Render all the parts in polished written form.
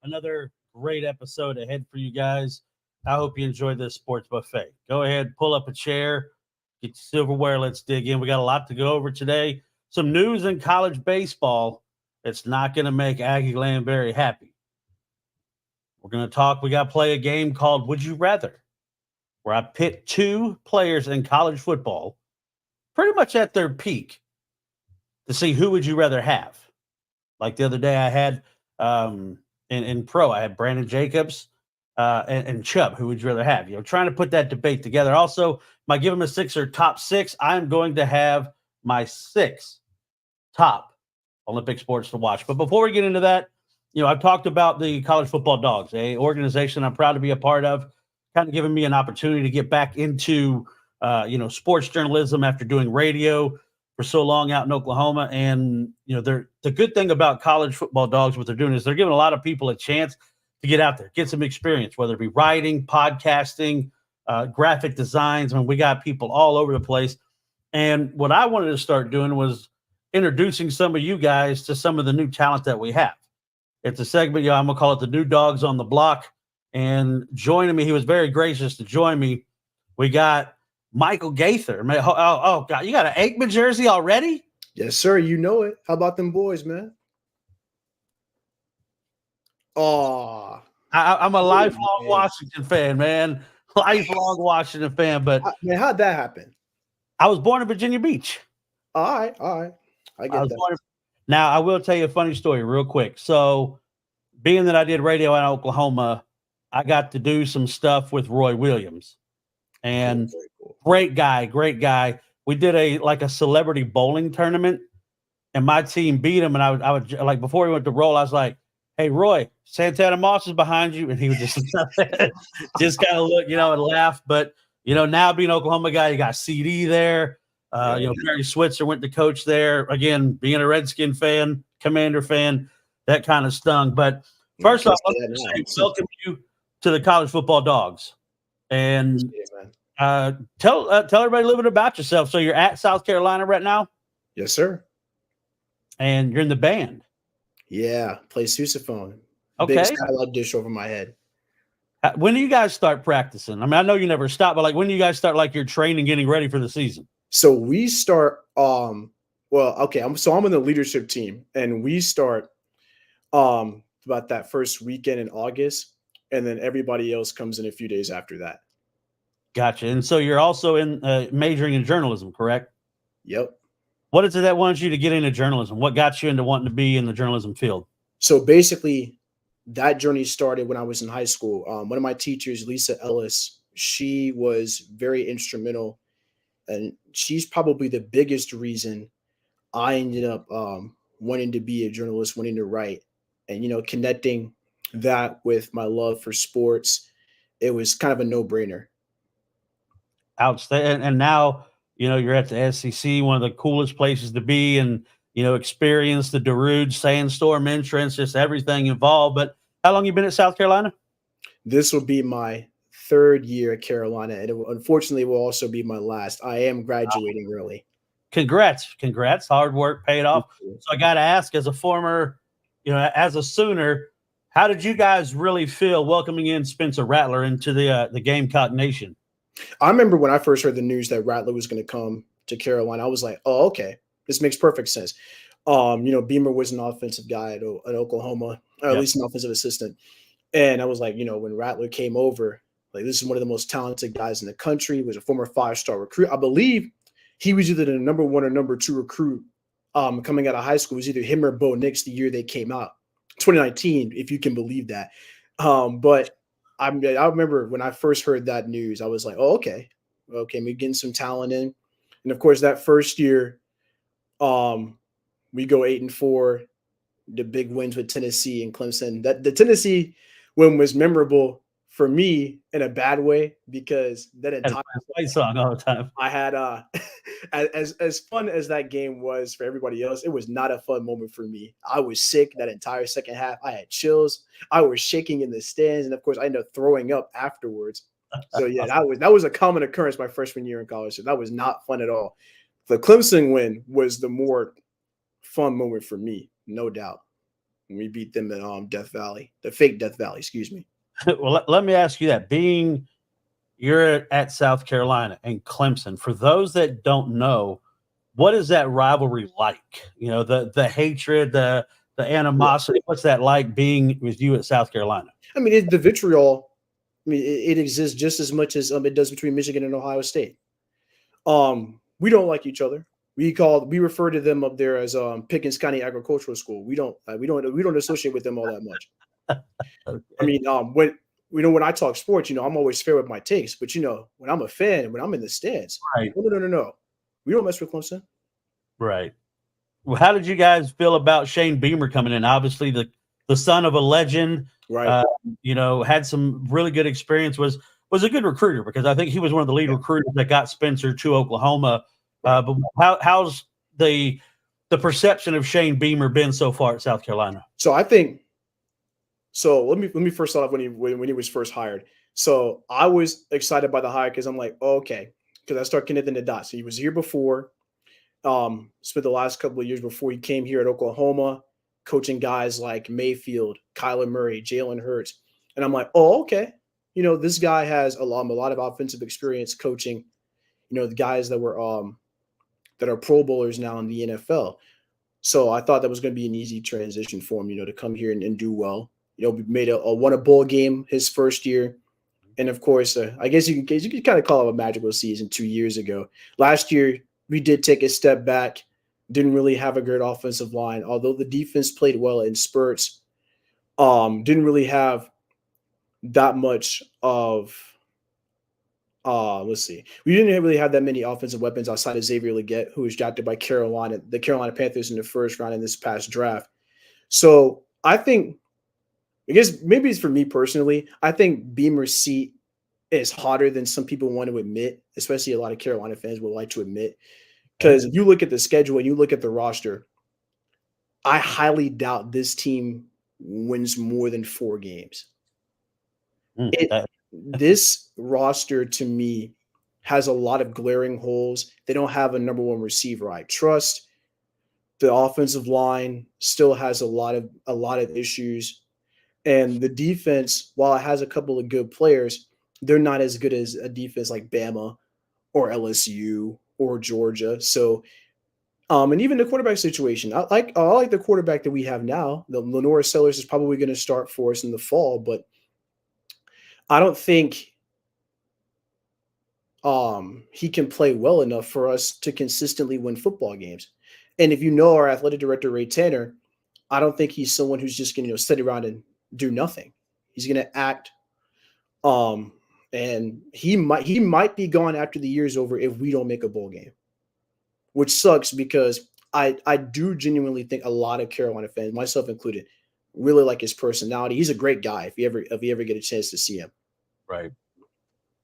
Another great episode ahead for you guys. I hope you enjoyed this sports buffet. Go ahead, pull up a chair, get your silverware. Let's dig in. We got a lot to go over today. Some news in college baseball that's not going to make Aggie Land very happy. We're going to talk. We got to play a game called Would You Rather, where I pit two players in college football pretty much at their peak to see who would you rather have. Like the other day, I had in pro, I had Brandon Jacobs and Chubb. Who would you rather have? Trying to put that debate together. Also, my Give 'em a Sixer top six. I'm going to have my six top Olympic sports to watch. But before we get into that, I've talked about the College Football Dogs, a organization I'm proud to be a part of, kind of giving me an opportunity to get back into sports journalism after doing radio for so long out in Oklahoma. And, the good thing about College Football Dogs, what they're doing is they're giving a lot of people a chance to get out there, get some experience, whether it be writing, podcasting, graphic designs. I mean, we got people all over the place. And what I wanted to start doing was introducing some of you guys to some of the new talent that we have. It's a segment, I'm going to call it the New Dogs on the Block. And joining me, he was very gracious to join me. We got Michael Gaither. Oh, God, you got an Aikman jersey already? Yes, sir. You know it. How about them boys, man? Oh, I'm a lifelong Washington fan, man. Lifelong Washington fan. But man, how'd that happen? I was born in Virginia Beach. All right. I get that. Now, I will tell you a funny story real quick. So, being that I did radio in Oklahoma, I got to do some stuff with Roy Williams. And cool. Great guy. We did a celebrity bowling tournament, and my team beat him. And I would like, before we went to roll, I was like, "Hey, Roy, Santana Moss is behind you," and he would just just kind of look, and laugh. But now being an Oklahoma guy, you got CD there. Barry Switzer went to coach there. Again, being a Redskin fan, Commander fan, that kind of stung. But first off, welcome you to the College Football Dogs. And tell everybody a little bit about yourself. So you're at South Carolina right now? Yes, sir. And you're in the band? Yeah, play sousaphone. Okay. Big skylight dish over my head. When do you guys start practicing? I mean, I know you never stop, but when do you guys start your training, getting ready for the season? So we start. I'm in the leadership team, and we start about that first weekend in August, and then everybody else comes in a few days after that. Gotcha. And so you're also in majoring in journalism, correct? Yep. What is it that wanted you to get into journalism? What got you into wanting to be in the journalism field? So basically, that journey started when I was in high school. One of my teachers, Lisa Ellis, she was very instrumental, and she's probably the biggest reason I ended up wanting to be a journalist, wanting to write, and connecting that with my love for sports. It was kind of a no-brainer. Outstanding. And now, you're at the SEC, one of the coolest places to be, and, experience the DeRuge Sandstorm entrance, just everything involved. But how long you been at South Carolina? This will be my third year at Carolina, and unfortunately will also be my last. I am graduating early. Congrats. Hard work paid off. So I got to ask, as a former, as a Sooner, how did you guys really feel welcoming in Spencer Rattler into the Gamecock Nation? I remember when I first heard the news that Rattler was going to come to Carolina, I was like, oh, okay, this makes perfect sense. Beamer was an offensive guy at Oklahoma, or at least an offensive assistant. And I was like, when Rattler came over, this is one of the most talented guys in the country, was a former 5-star recruit. I believe he was either the number 1 or number 2 recruit coming out of high school. It was either him or Bo Nix the year they came out, 2019, if you can believe that. But I remember when I first heard that news, I was like, oh, okay, we're getting some talent in. And of course, that first year, we go 8-4, the big wins with Tennessee and Clemson. That the Tennessee win was memorable for me in a bad way, because that entire fight song all the time. I had as fun as that game was for everybody else, it was not a fun moment for me. I was sick that entire second half. I had chills. I was shaking in the stands, and of course, I ended up throwing up afterwards. So yeah, that was a common occurrence my freshman year in college. So that was not fun at all. The Clemson win was the more fun moment for me, no doubt. When we beat them at Death Valley, the fake Death Valley, excuse me. Well, let me ask you that. Being you're at South Carolina and Clemson, for those that don't know, what is that rivalry like? You know, the hatred, the animosity. What's that like being with you at South Carolina? I mean, the vitriol. I mean, it exists just as much as it does between Michigan and Ohio State. We don't like each other. We refer to them up there as Pickens County Agricultural School. We don't associate with them all that much. I Okay. mean, when I talk sports, I'm always fair with my takes, but when I'm a fan, when I'm in the stands, Right, no, we don't mess with Clemson. right. Well, how did you guys feel about Shane Beamer coming in? Obviously, the son of a legend, Right. uh, had some really good experience. Was a good recruiter because I think he was one of the lead Yeah. recruiters that got Spencer to Oklahoma. Right. But how's the perception of Shane Beamer been so far at South Carolina? So I think so. Let me first start off when he was first hired. So I was excited by the hire because I'm like, oh, okay, because I start connecting the dots. So he was here before. Spent the last couple of years before he came here at Oklahoma, coaching guys like Mayfield, Kyler Murray, Jalen Hurts, and I'm like, oh, okay. This guy has a lot of offensive experience coaching. The guys that are Pro Bowlers now in the NFL. So I thought that was going to be an easy transition for him, to come here and do well. We made won a bowl game his first year, and of course, I guess you can kind of call it a magical season 2 years ago. Last year, we did take a step back. Didn't really have a great offensive line, although the defense played well in spurts. Didn't really have that much of. Let's see. We didn't really have that many offensive weapons outside of Xavier Legette, who was drafted by the Carolina Panthers in the first round in this past draft. So I guess maybe it's for me personally. I think Beamer's seat is hotter than some people want to admit, especially a lot of Carolina fans would like to admit. Because if you look at the schedule and you look at the roster, I highly doubt this team wins more than 4 games. This roster to me has a lot of glaring holes. They don't have a number one receiver I trust. The offensive line still has a lot of issues. And the defense, while it has a couple of good players, they're not as good as a defense like Bama or LSU or Georgia. So, and even the quarterback situation, I like the quarterback that we have now. The Lenora Sellers is probably going to start for us in the fall, but I don't think he can play well enough for us to consistently win football games. And if you know our athletic director Ray Tanner, I don't think he's someone who's just going to sit around and do nothing. He's going to act. And he might be gone after the year's over if we don't make a bowl game, which sucks because I do genuinely think a lot of Carolina fans, myself included, really like his personality. He's a great guy if you ever get a chance to see him. Right.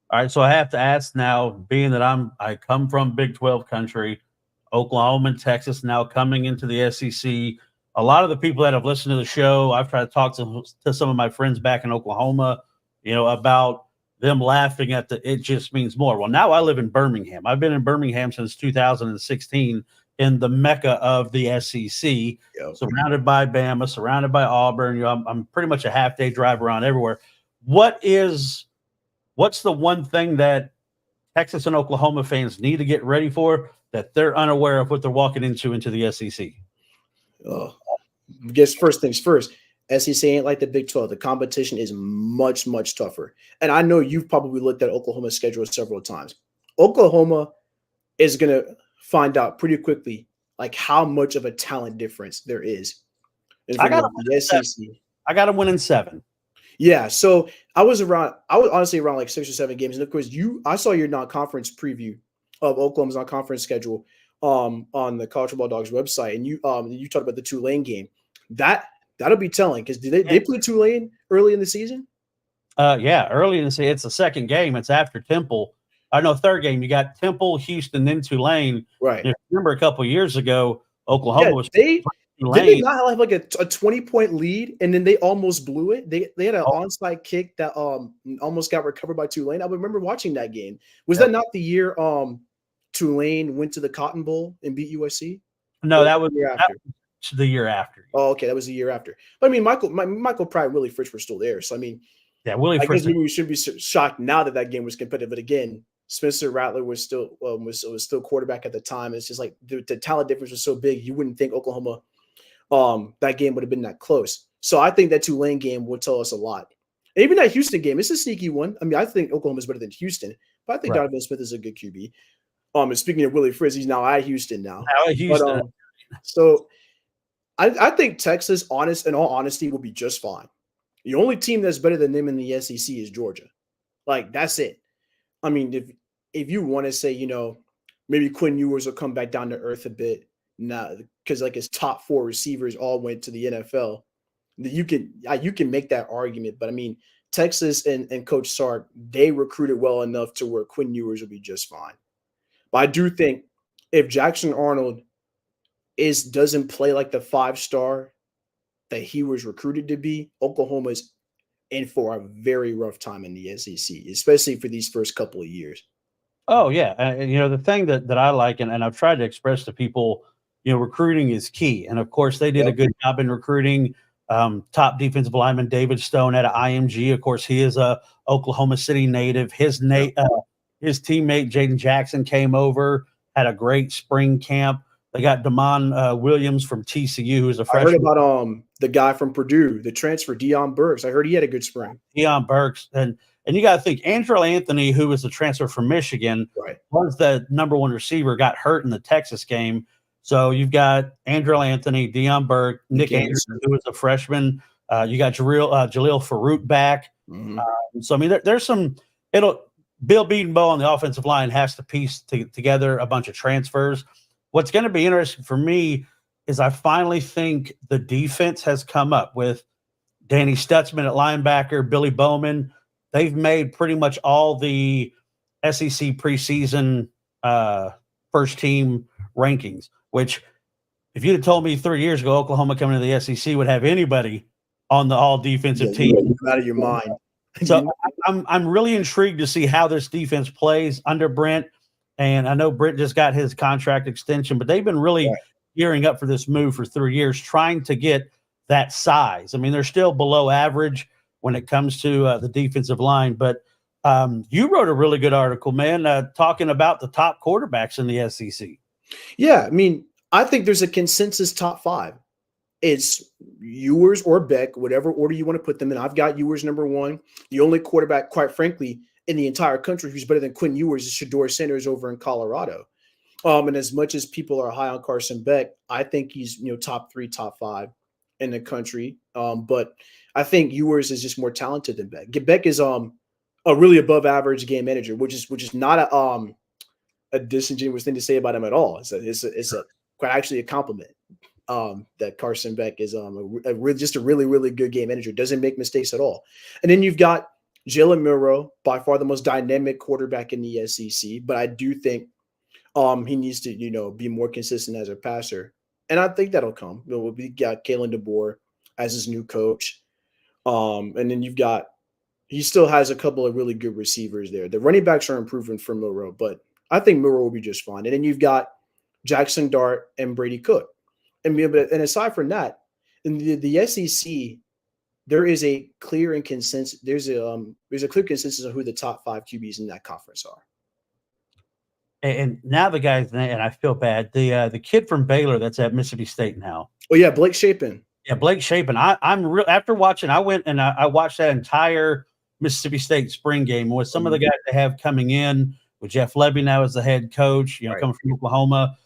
All right. So I have to ask now, being that I come from Big 12 country, Oklahoma and Texas now coming into the SEC. A lot of the people that have listened to the show, I've tried to talk to some of my friends back in Oklahoma, about them laughing at it just means more. Well, now I live in Birmingham. I've been in Birmingham since 2016 in the mecca of the SEC, Yep. surrounded by Bama, surrounded by Auburn. I'm pretty much a half-day drive around everywhere. What's the one thing that Texas and Oklahoma fans need to get ready for that they're unaware of what they're walking into the SEC? I guess first things first, SEC ain't like the Big 12. The competition is much, much tougher. And I know you've probably looked at Oklahoma's schedule several times. Oklahoma is going to find out pretty quickly like how much of a talent difference there is. I got the SEC. I got them winning 7. Yeah, so I was honestly around like 6 or 7 games, and of course, I saw your non-conference preview of Oklahoma's non-conference schedule on the College Football Dogs website, and you talked about the Tulane game. That'll be telling because they play Tulane early in the season. Yeah, early in the season. It's the second game. It's after Temple. I know third game. You got Temple, Houston, then Tulane. Right. If you remember a couple of years ago, Oklahoma was Did Tulane. they not have like a 20-point lead and then they almost blew it? They had an onside kick that almost got recovered by Tulane. I remember watching that game. Was that not the year Tulane went to the Cotton Bowl and beat USC? No, Or that was the year after? the year after. Oh, okay, that was the year after. But I mean, Michael Pratt and Willie Fritz were still there. So I mean, Yeah, Willie I guess Fritz. maybe we should be shocked now that that game was competitive. But again, Spencer Rattler was still was still quarterback at the time. It's just like the talent difference was so big, you wouldn't think Oklahoma that game would have been that close. So I think that Tulane game will tell us a lot. And even that Houston game, it's a sneaky one. I mean, I think Oklahoma is better than Houston, but I think Right. Donovan Smith is a good QB. And speaking of Willie Fritz, he's now at Houston now. Now at Houston. But so I think Texas, in all honesty, will be just fine. The only team that's better than them in the SEC is Georgia. Like, that's it. I mean, if you want to say, maybe Quinn Ewers will come back down to earth a bit, now because like his top 4 receivers all went to the NFL. You can make that argument, but I mean, Texas and Coach Sark, they recruited well enough to where Quinn Ewers will be just fine. But I do think if Jackson Arnold doesn't play like the 5-star that he was recruited to be, Oklahoma's in for a very rough time in the SEC, especially for these first couple of years. Oh yeah, the thing that I like, and I've tried to express to people, recruiting is key, and of course they did a good job in recruiting. Top defensive lineman David Stone out of IMG. Of course, he is a Oklahoma City native. His teammate Jaden Jackson came over, had a great spring camp. They got Damon Williams from TCU, who's a freshman. I heard about the guy from Purdue, the transfer, Deion Burks. I heard he had a good spring. Deion Burks. And you got to think, Andrew Anthony, who was a transfer from Michigan, was the number 1 receiver, got hurt in the Texas game. So you've got Andrew Anthony, Deion Burke, Nick Anderson, who was a freshman. You got Jaleel Farouk back. Mm-hmm. So, I mean, there's some – Bill Bedenbaugh on the offensive line has to piece together a bunch of transfers. What's going to be interesting for me is I finally think the defense has come up with Danny Stutzman at linebacker, Billy Bowman. They've made pretty much all the SEC preseason first team rankings, which if you'd have told me 3 years ago Oklahoma coming to the SEC would have anybody on the all defensive team. Out of your mind. So I'm really intrigued to see how this defense plays under Brent. And I know Brent just got his contract extension, but they've been really gearing up for this move for 3 years, trying to get that size. I mean, they're still below average when it comes to the defensive line. But you wrote a really good article, man, talking about the top quarterbacks in the SEC. Yeah, I mean, I think there's a consensus top 5. It's Ewers or Beck, whatever order you want to put them in. I've got Ewers number 1. The only quarterback, quite frankly, in the entire country who's better than Quinn Ewers is Shedeur Sanders over in Colorado. And as much as people are high on Carson Beck, I think he's top 3, top 5 in the country. But I think Ewers is just more talented than Beck. Beck is a really above average game manager, which is not a disingenuous thing to say about him at all. It's quite actually a compliment. That Carson Beck is just a really, really good game manager, doesn't make mistakes at all. And then you've got Jalen Milroe, by far the most dynamic quarterback in the SEC, but I do think he needs to, be more consistent as a passer. And I think that'll come. We got Kalen DeBoer as his new coach. And then he still has a couple of really good receivers there. The running backs are improving for Milroe, but I think Milroe will be just fine. And then you've got Jackson Dart and Brady Cook. And aside from that, in the SEC, there is a clear consensus. There's a clear consensus of who the top 5 QBs in that conference are. And now the guy's name, and I feel bad. The kid from Baylor that's at Mississippi State now. Oh yeah, Blake Shapen. Yeah, Blake Shapen. I'm real after watching. I went and I watched that entire Mississippi State spring game with some of the guys they have coming in. With Jeff Lebby now as the head coach, coming from Oklahoma.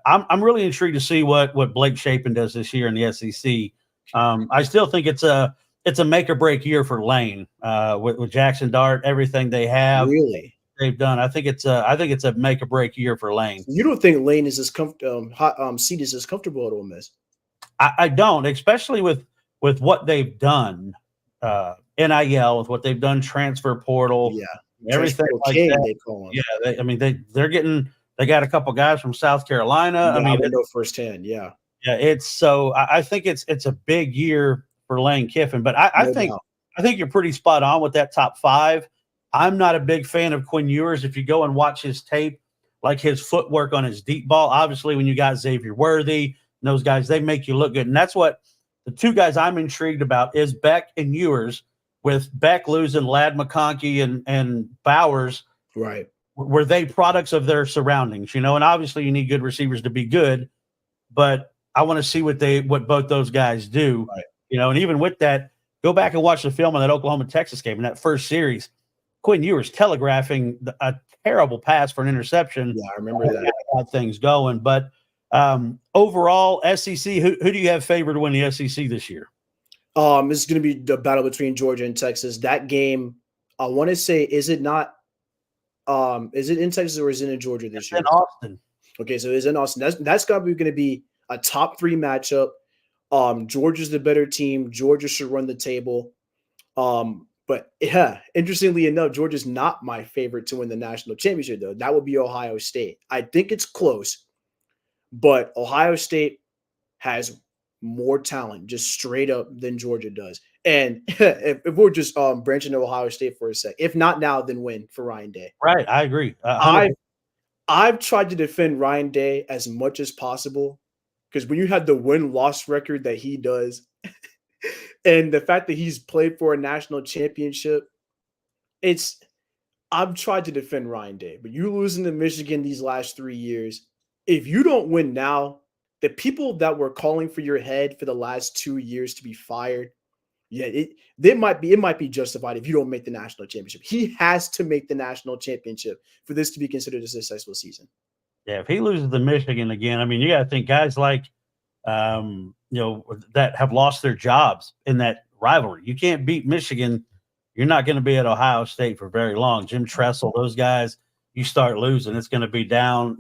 I'm really intrigued to see what Blake Shapen does this year in the SEC. I still think it's a make or break year for Lane with Jackson Dart, everything they have. Really? They've done. I think it's a make or break year for Lane. You don't think Lane is as seat is as comfortable at Ole Miss? I don't, especially with what they've done, NIL, with what they've done, transfer portal, everything like that. They call them. They're getting. They got a couple guys from South Carolina. Yeah, I know firsthand. Yeah. It's so. I think it's a big year for Lane Kiffin, but I think you're pretty spot on with that top 5. I'm not a big fan of Quinn Ewers. If you go and watch his tape, like his footwork on his deep ball. Obviously, when you got Xavier Worthy, those guys, they make you look good. And that's what the two guys I'm intrigued about is Beck and Ewers, with Beck losing Ladd McConkey and Bowers. Right. Were they products of their surroundings, and obviously you need good receivers to be good, but I want to see what both those guys do, Right. And even with that, go back and watch the film on that Oklahoma-Texas game in that first series. Quinn Ewers telegraphing a terrible pass for an interception. Yeah, I remember that. Got things going, but overall, SEC, who do you have favored to win the SEC this year? This is going to be the battle between Georgia and Texas. That game, I want to say, is it in Texas or is it in Georgia this year? In Austin. Okay, so it's in Austin. That's going to be a top 3 matchup. Georgia's the better team. Georgia should run the table. But yeah, interestingly enough, Georgia's not my favorite to win the national championship, though. That would be Ohio State. I think it's close, but Ohio State has more talent, just straight up, than Georgia does. And if we're just branching to Ohio State for a sec, if not now, then when for Ryan Day? Right, I agree. I've tried to defend Ryan Day as much as possible, because when you have the win-loss record that he does, and the fact that he's played for a national championship, I've tried to defend Ryan Day. But you losing to Michigan these last 3 years, if you don't win now, the people that were calling for your head for the last 2 years to be fired, yeah, it might be justified if you don't make the national championship. He has to make the national championship for this to be considered a successful season. Yeah, if he loses to Michigan again, I mean, you got to think guys like, that have lost their jobs in that rivalry. You can't beat Michigan. You're not going to be at Ohio State for very long. Jim Tressel, those guys, you start losing, it's going to be down,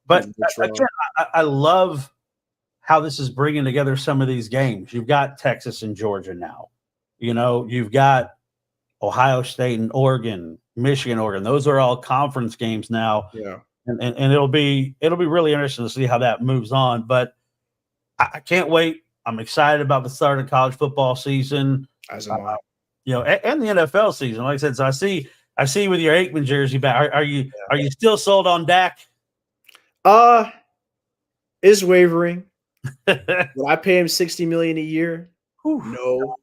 But again, I love how this is bringing together some of these games. You've got Texas and Georgia now. You've got Ohio State and Oregon, Michigan, Oregon. Those are all conference games now. Yeah. And it'll be really interesting to see how that moves on. But I can't wait. I'm excited about the start of college football season. As am I. And the NFL season. Like I said, so I see with your Aikman jersey back. Are you still sold on Dak? Is wavering. Will I pay him $60 million a year? Whew. No.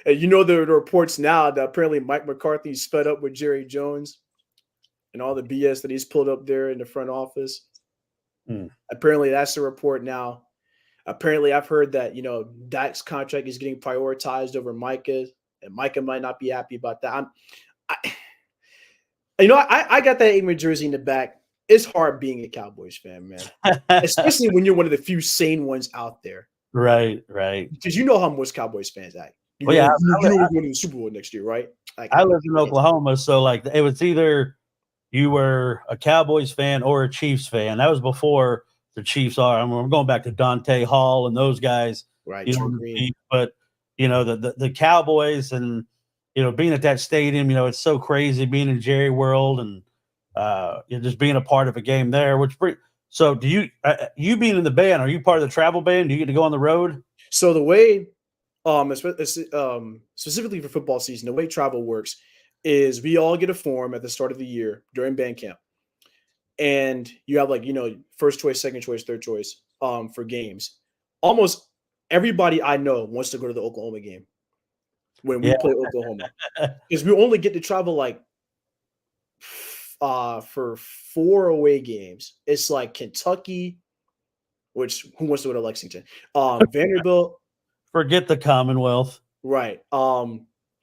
And the reports now that apparently Mike McCarthy's sped up with Jerry Jones and all the BS that he's pulled up there in the front office. Apparently that's the report now. Apparently I've heard that, Dak's contract is getting prioritized over Micah, and Micah might not be happy about that. I got that Aikman jersey in the back. It's hard being a Cowboys fan, man, especially when you're one of the few sane ones out there. Right. Because you know how most Cowboys fans act. Well, yeah, we're going to the Super Bowl next year, right? I live in Oklahoma, so it was either you were a Cowboys fan or a Chiefs fan. That was before the Chiefs are. I'm going back to Dante Hall and those guys, right? But the Cowboys and being at that stadium, it's so crazy being in Jerry World and just being a part of a game there. So do you you being in the band? Are you part of the travel band? Do you get to go on the road? So the way, specifically for football season, the way travel works is we all get a form at the start of the year during band camp, and you have first choice, second choice, third choice for games. Almost everybody I know wants to go to the Oklahoma game when we play Oklahoma, because we only get to travel for 4 away games. It's like Kentucky, which who wants to go to Lexington? Vanderbilt. Forget the Commonwealth. Right.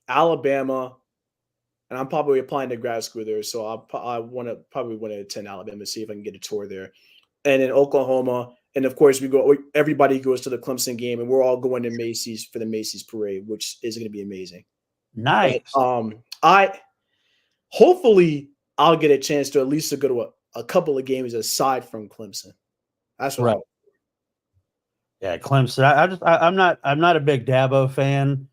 Alabama. And I'm probably applying to grad school there, so I probably want to attend Alabama, see if I can get a tour there. And then Oklahoma, and of course everybody goes to the Clemson game, and we're all going to Macy's for the Macy's parade, which is going to be amazing. Nice. But, hopefully I'll get a chance to at least to go to a couple of games aside from Clemson. That's what. Right. Yeah, Clemson. I'm not a big Dabo fan.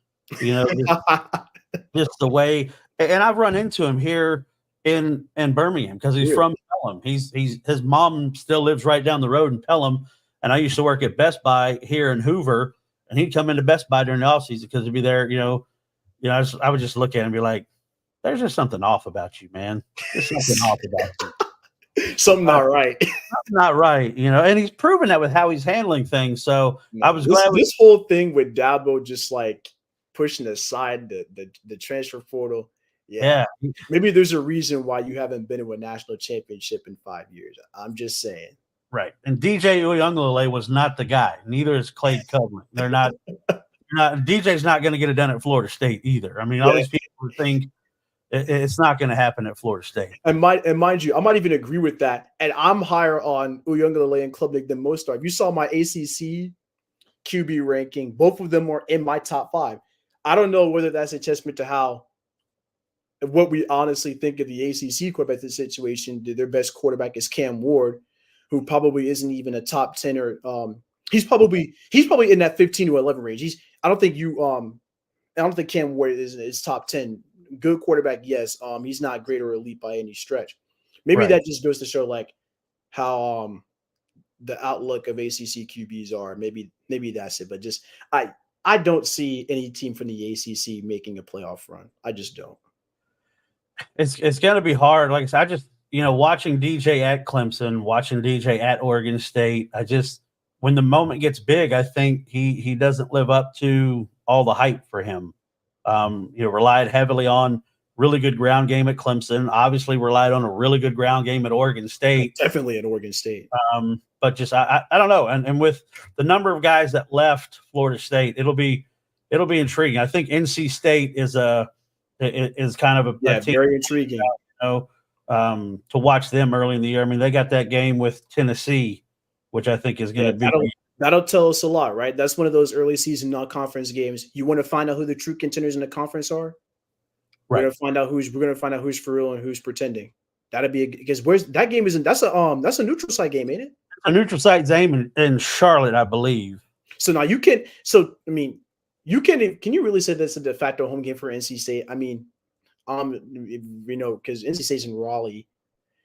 Just the way. And I've run into him here in Birmingham because he's from Pelham. His mom still lives right down the road in Pelham, and I used to work at Best Buy here in Hoover, and he'd come into Best Buy during the off season because he'd be there. I would just look at him and be like, "There's just something off about you, man. There's something off about you." Something not right. Not right, and he's proven that with how he's handling things. So I was glad this whole thing with Dabo just like pushing aside the transfer portal. Yeah. Maybe there's a reason why you haven't been to a national championship in 5 years. I'm just saying. Right. And DJ Uyunglele was not the guy. Neither is Clay Covering. They're not. DJ's not going to get it done at Florida State either. I mean, all these people think it's not going to happen at Florida State. And mind you, I might even agree with that. And I'm higher on Uyunglele and Klubnik than most are. If you saw my ACC QB ranking, both of them are in my top 5. I don't know whether that's a testament to what we honestly think of the ACC quarterback situation. Their best quarterback is Cam Ward, who probably isn't even a top 10 or he's probably in that 15 to 11 range. I don't think Cam Ward is top 10. Good quarterback, yes. He's not great or elite by any stretch. Maybe that just goes to show like how the outlook of ACC QBs are. Maybe that's it. But just I don't see any team from the ACC making a playoff run. I just don't. It's going to be hard. Like I said, I just watching DJ at Clemson, watching DJ at Oregon State. When the moment gets big, I think he doesn't live up to all the hype for him. Relied heavily on really good ground game at Clemson, obviously relied on a really good ground game at Oregon State. Definitely at Oregon State. But just, I don't know. And with the number of guys that left Florida State, it'll be intriguing. I think NC State is kind of a team, very intriguing, to watch them early in the year. I mean, they got that game with Tennessee, which I think is going to be. That'll tell us a lot, right? That's one of those early season non-conference games. You want to find out who the true contenders in the conference are. We're gonna find out who's for real and who's pretending. That'd be because that game isn't. That's a neutral site game, ain't it? A neutral site game in Charlotte, I believe. So now you can. So I mean, you can. Can you really say that's a de facto home game for NC State? I mean, because NC State's in Raleigh.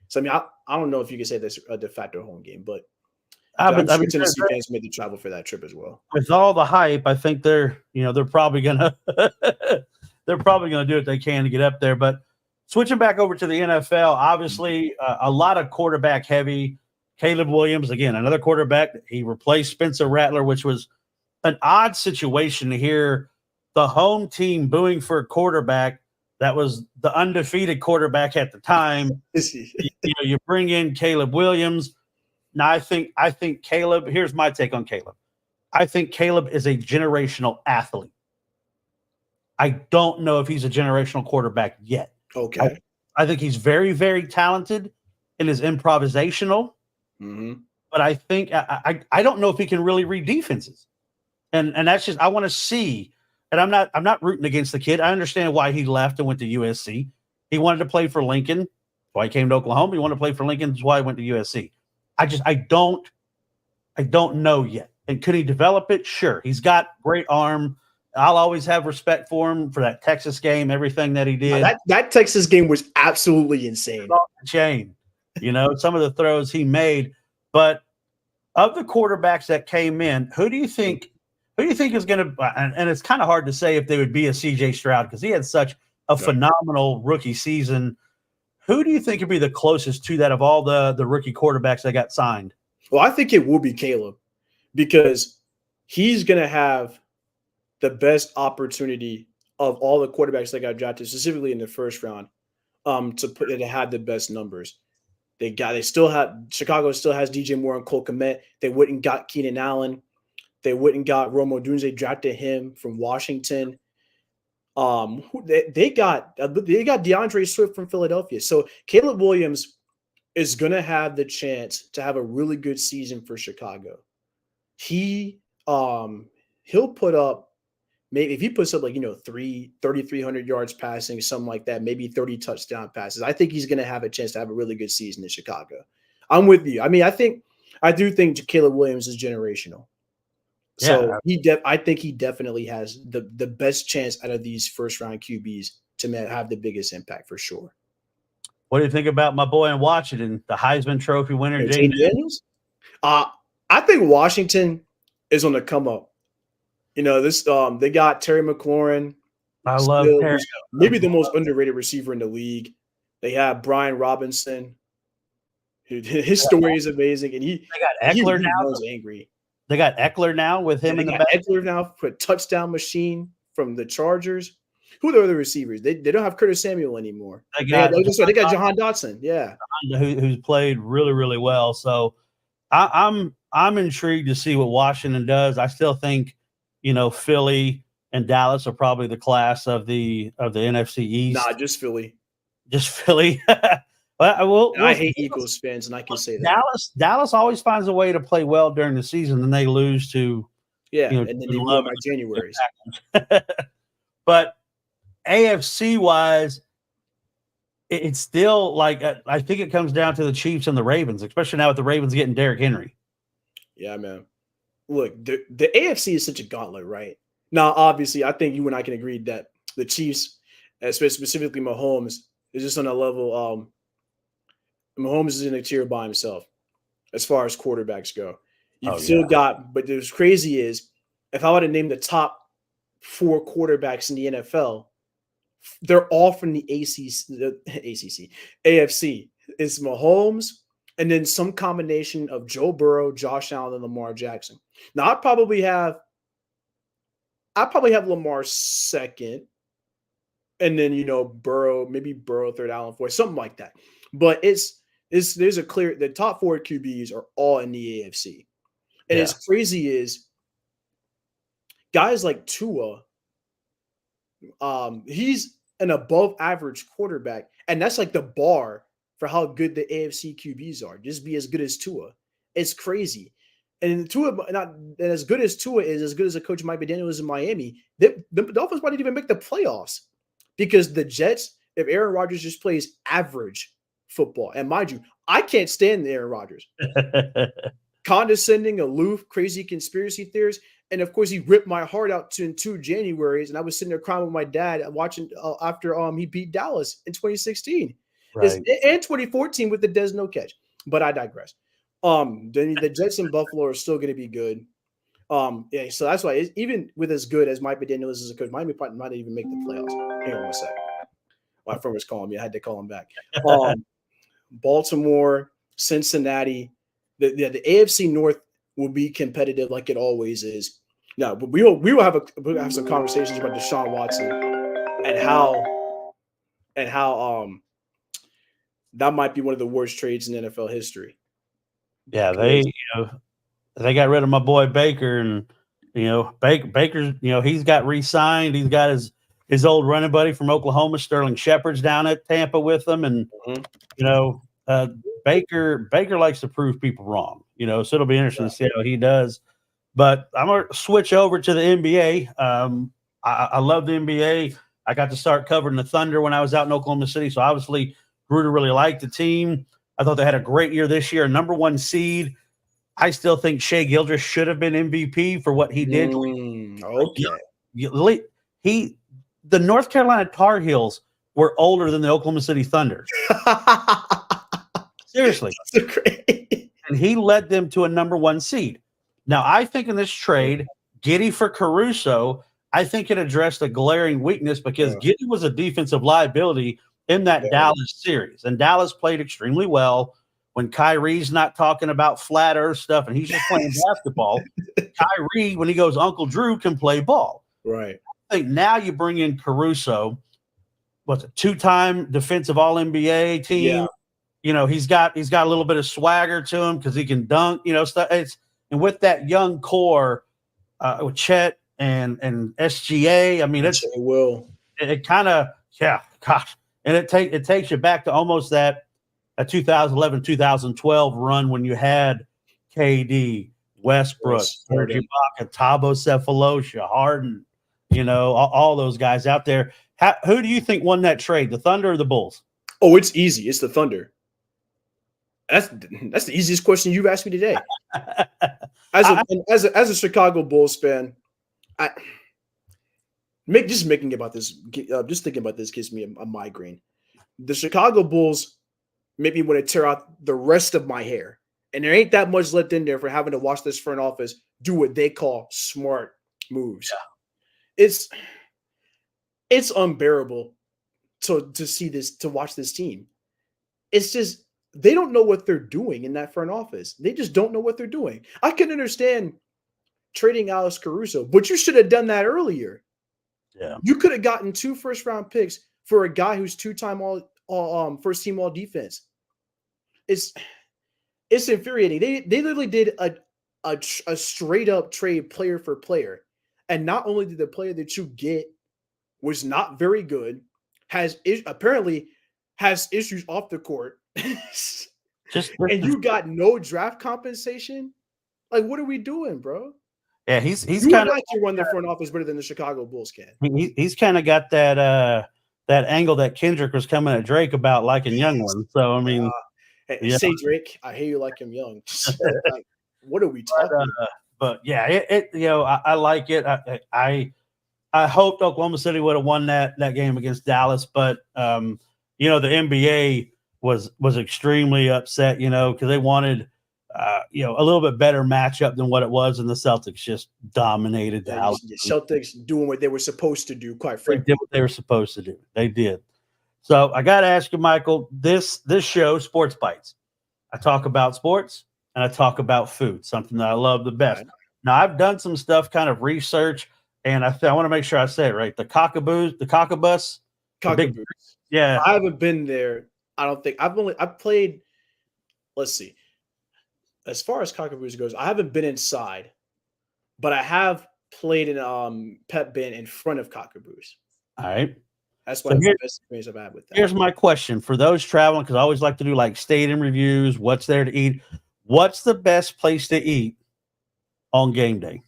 So I mean, I don't know if you can say that's a de facto home game, but. I'm sure Tennessee fans made the travel for that trip as well. With all the hype, I think they're probably gonna do what they can to get up there. But switching back over to the NFL, obviously a lot of quarterback heavy. Caleb Williams, again, another quarterback. He replaced Spencer Rattler, which was an odd situation to hear the home team booing for a quarterback that was the undefeated quarterback at the time. You bring in Caleb Williams. Now, I think Caleb, here's my take on Caleb. I think Caleb is a generational athlete. I don't know if he's a generational quarterback yet. Okay. I think he's very, very talented and is improvisational. Mm-hmm. But I think I don't know if he can really read defenses. And that's just, I want to see. And I'm not rooting against the kid. I understand why he left and went to USC. He wanted to play for Lincoln. That's why he came to Oklahoma. He wanted to play for Lincoln. That's why he went to USC. I don't know yet. And could he develop it? Sure. He's got great arm. I'll always have respect for him for that Texas game, everything that he did. That Texas game was absolutely insane. Off the chain, some of the throws he made. But of the quarterbacks that came in, who do you think is going to? And it's kind of hard to say if they would be a CJ Stroud because he had such a phenomenal rookie season. Who do you think would be the closest to that of all the rookie quarterbacks that got signed? Well, I think it will be Caleb because he's going to have the best opportunity of all the quarterbacks that got drafted, specifically in the first round, to have the best numbers. Chicago still has DJ Moore and Cole Kmet. They wouldn't got Keenan Allen. They wouldn't got Rome Odunze. They drafted him from Washington. They got DeAndre Swift from Philadelphia. So Caleb Williams is going to have the chance to have a really good season for Chicago. He'll put up, maybe if he puts up 3,300 yards passing, something like that, maybe 30 touchdown passes. I think he's going to have a chance to have a really good season in Chicago. I'm with you. I mean, I do think Caleb Williams is generational. So I think he definitely has the best chance out of these first round QBs to have the biggest impact for sure. What do you think about my boy in Washington, the Heisman Trophy winner, Jayden Daniels? I think Washington is on the come up. They got Terry McLaurin. I love Terry. Maybe the most underrated receiver in the league. They have Brian Robinson. His story is amazing, and They got he Eckler now. runs angry. They got Eckler now with him in the back. Eckler now for a touchdown machine from the Chargers. Who are the other receivers? They don't have Curtis Samuel anymore. They got They got Jahan Dotson. Yeah, who's played really, really well. So I'm intrigued to see what Washington does. I still think, Philly and Dallas are probably the class of the NFC East. nah, just Philly. Just Philly. I hate Eagles fans, and I can say that. Dallas always finds a way to play well during the season, and they lose to and then they won by January's. But AFC wise, it's still like I think it comes down to the Chiefs and the Ravens, especially now with the Ravens getting Derrick Henry. Yeah, man. Look, the AFC is such a gauntlet, right? Now, obviously, I think you and I can agree that the Chiefs, specifically Mahomes, is just on a level. Mahomes is in a tier by himself as far as quarterbacks go. You've still got, but what's crazy is if I were to name the top 4 quarterbacks in the NFL, they're all from the AFC. It's Mahomes, and then some combination of Joe Burrow, Josh Allen, and Lamar Jackson. Now, I'd probably have Lamar second, and then Burrow, maybe Burrow third, Allen fourth, something like that. But there's a clear, the top 4 QBs are all in the AFC, and as crazy is guys like Tua. He's an above average quarterback, and that's like the bar for how good the AFC QBs are. Just be as good as Tua. It's crazy. And Tua, not as good as Tua is, as good as a coach Mike McDaniel is in Miami, the Dolphins might not even make the playoffs because the Jets, if Aaron Rodgers just plays average football, and mind you, I can't stand Aaron Rodgers. Condescending, aloof, crazy conspiracy theories. And of course, he ripped my heart out in 2 Januaries, and I was sitting there crying with my dad watching after he beat Dallas in 2016, right, and 2014 with the Desno catch. But I digress. The Jets in Buffalo are still going to be good. So that's why even with as good as Mike McDaniel is as a coach, Miami might not even make the playoffs. Hang on one second. My friend was calling me. I had to call him back. Baltimore, Cincinnati, the AFC North will be competitive like it always is. Now, but we will have some conversations about Deshaun Watson and how that might be one of the worst trades in NFL history. Yeah, they got rid of my boy Baker, and Baker's he's got re-signed. He's got his old running buddy from Oklahoma, Sterling Shepard's down at Tampa with them, and Baker likes to prove people wrong. So it'll be interesting to see how he does. But I'm going to switch over to the NBA. I love the NBA. I got to start covering the Thunder when I was out in Oklahoma City, so obviously grew to really like the team. I thought they had a great year this year, number 1 seed. I still think Shai Gilgeous should have been MVP for what he did. Okay. The North Carolina Tar Heels were older than the Oklahoma City Thunder. Seriously. So great. And he led them to a number 1 seed. Now, I think in this trade, Giddey for Caruso, I think it addressed a glaring weakness because Giddey was a defensive liability in that Dallas series. And Dallas played extremely well when Kyrie's not talking about flat earth stuff and he's just playing basketball. Kyrie, when he goes Uncle Drew, can play ball. Right. I think now you bring in Caruso, what's a 2-time defensive All-NBA team. Yeah. He's got a little bit of swagger to him because he can dunk, stuff. And with that young core, with Chet and SGA, I mean, it kind of, gosh. And it takes you back to almost that 2011, 2012 run when you had KD, Westbrook, Serge Ibaka, Thabo Sefolosha, Harden, all those guys out there. Who do you think won that trade, the Thunder or the Bulls? Oh, it's easy. It's the Thunder. That's the easiest question you've asked me today. As a Chicago Bulls fan, just thinking about this gives me a migraine. The Chicago Bulls make me want to tear out the rest of my hair, and there ain't that much left in there for having to watch this front office do what they call smart moves. Yeah. It's unbearable to see this, to watch this team. It's just they don't know what they're doing in that front office. They just don't know what they're doing. I can understand trading Alex Caruso, but you should have done that earlier. Yeah. You could have gotten 2 first-round picks for a guy who's 2-time all first team all defense. It's infuriating. They literally did a straight up trade player for player. And not only did the player that you get was not very good, apparently has issues off the court, and you got no draft compensation. Like, what are we doing, bro? Yeah, he's You kind and of I can run the front office better than the Chicago Bulls can. he's kind of got that angle that Kendrick was coming at Drake about liking young ones. So I mean, hey, say Drake, I hear you like him young. Like, what are we talking about? But yeah, I like it. I hoped Oklahoma City would have won that game against Dallas, but the NBA was extremely upset, because they wanted a little bit better matchup than what it was, and the Celtics just dominated Dallas. The Celtics doing what they were supposed to do, quite frankly. They did what they were supposed to do. They did. So I got to ask you, Michael, this show, Sports Bites, I talk about sports and I talk about food, something that I love the best. Right. Now, I've done some stuff, kind of research, and I want to make sure I say it right. The Cockabus. Yeah. I haven't been there. I don't think I've played. Let's see. As far as Cockaboo's goes, I haven't been inside, but I have played in Pep bin in front of Cockaboo's. All right. That's one of the best experience I've had with that. Here's my question for those traveling, because I always like to do like stadium reviews, what's there to eat. What's the best place to eat on game day?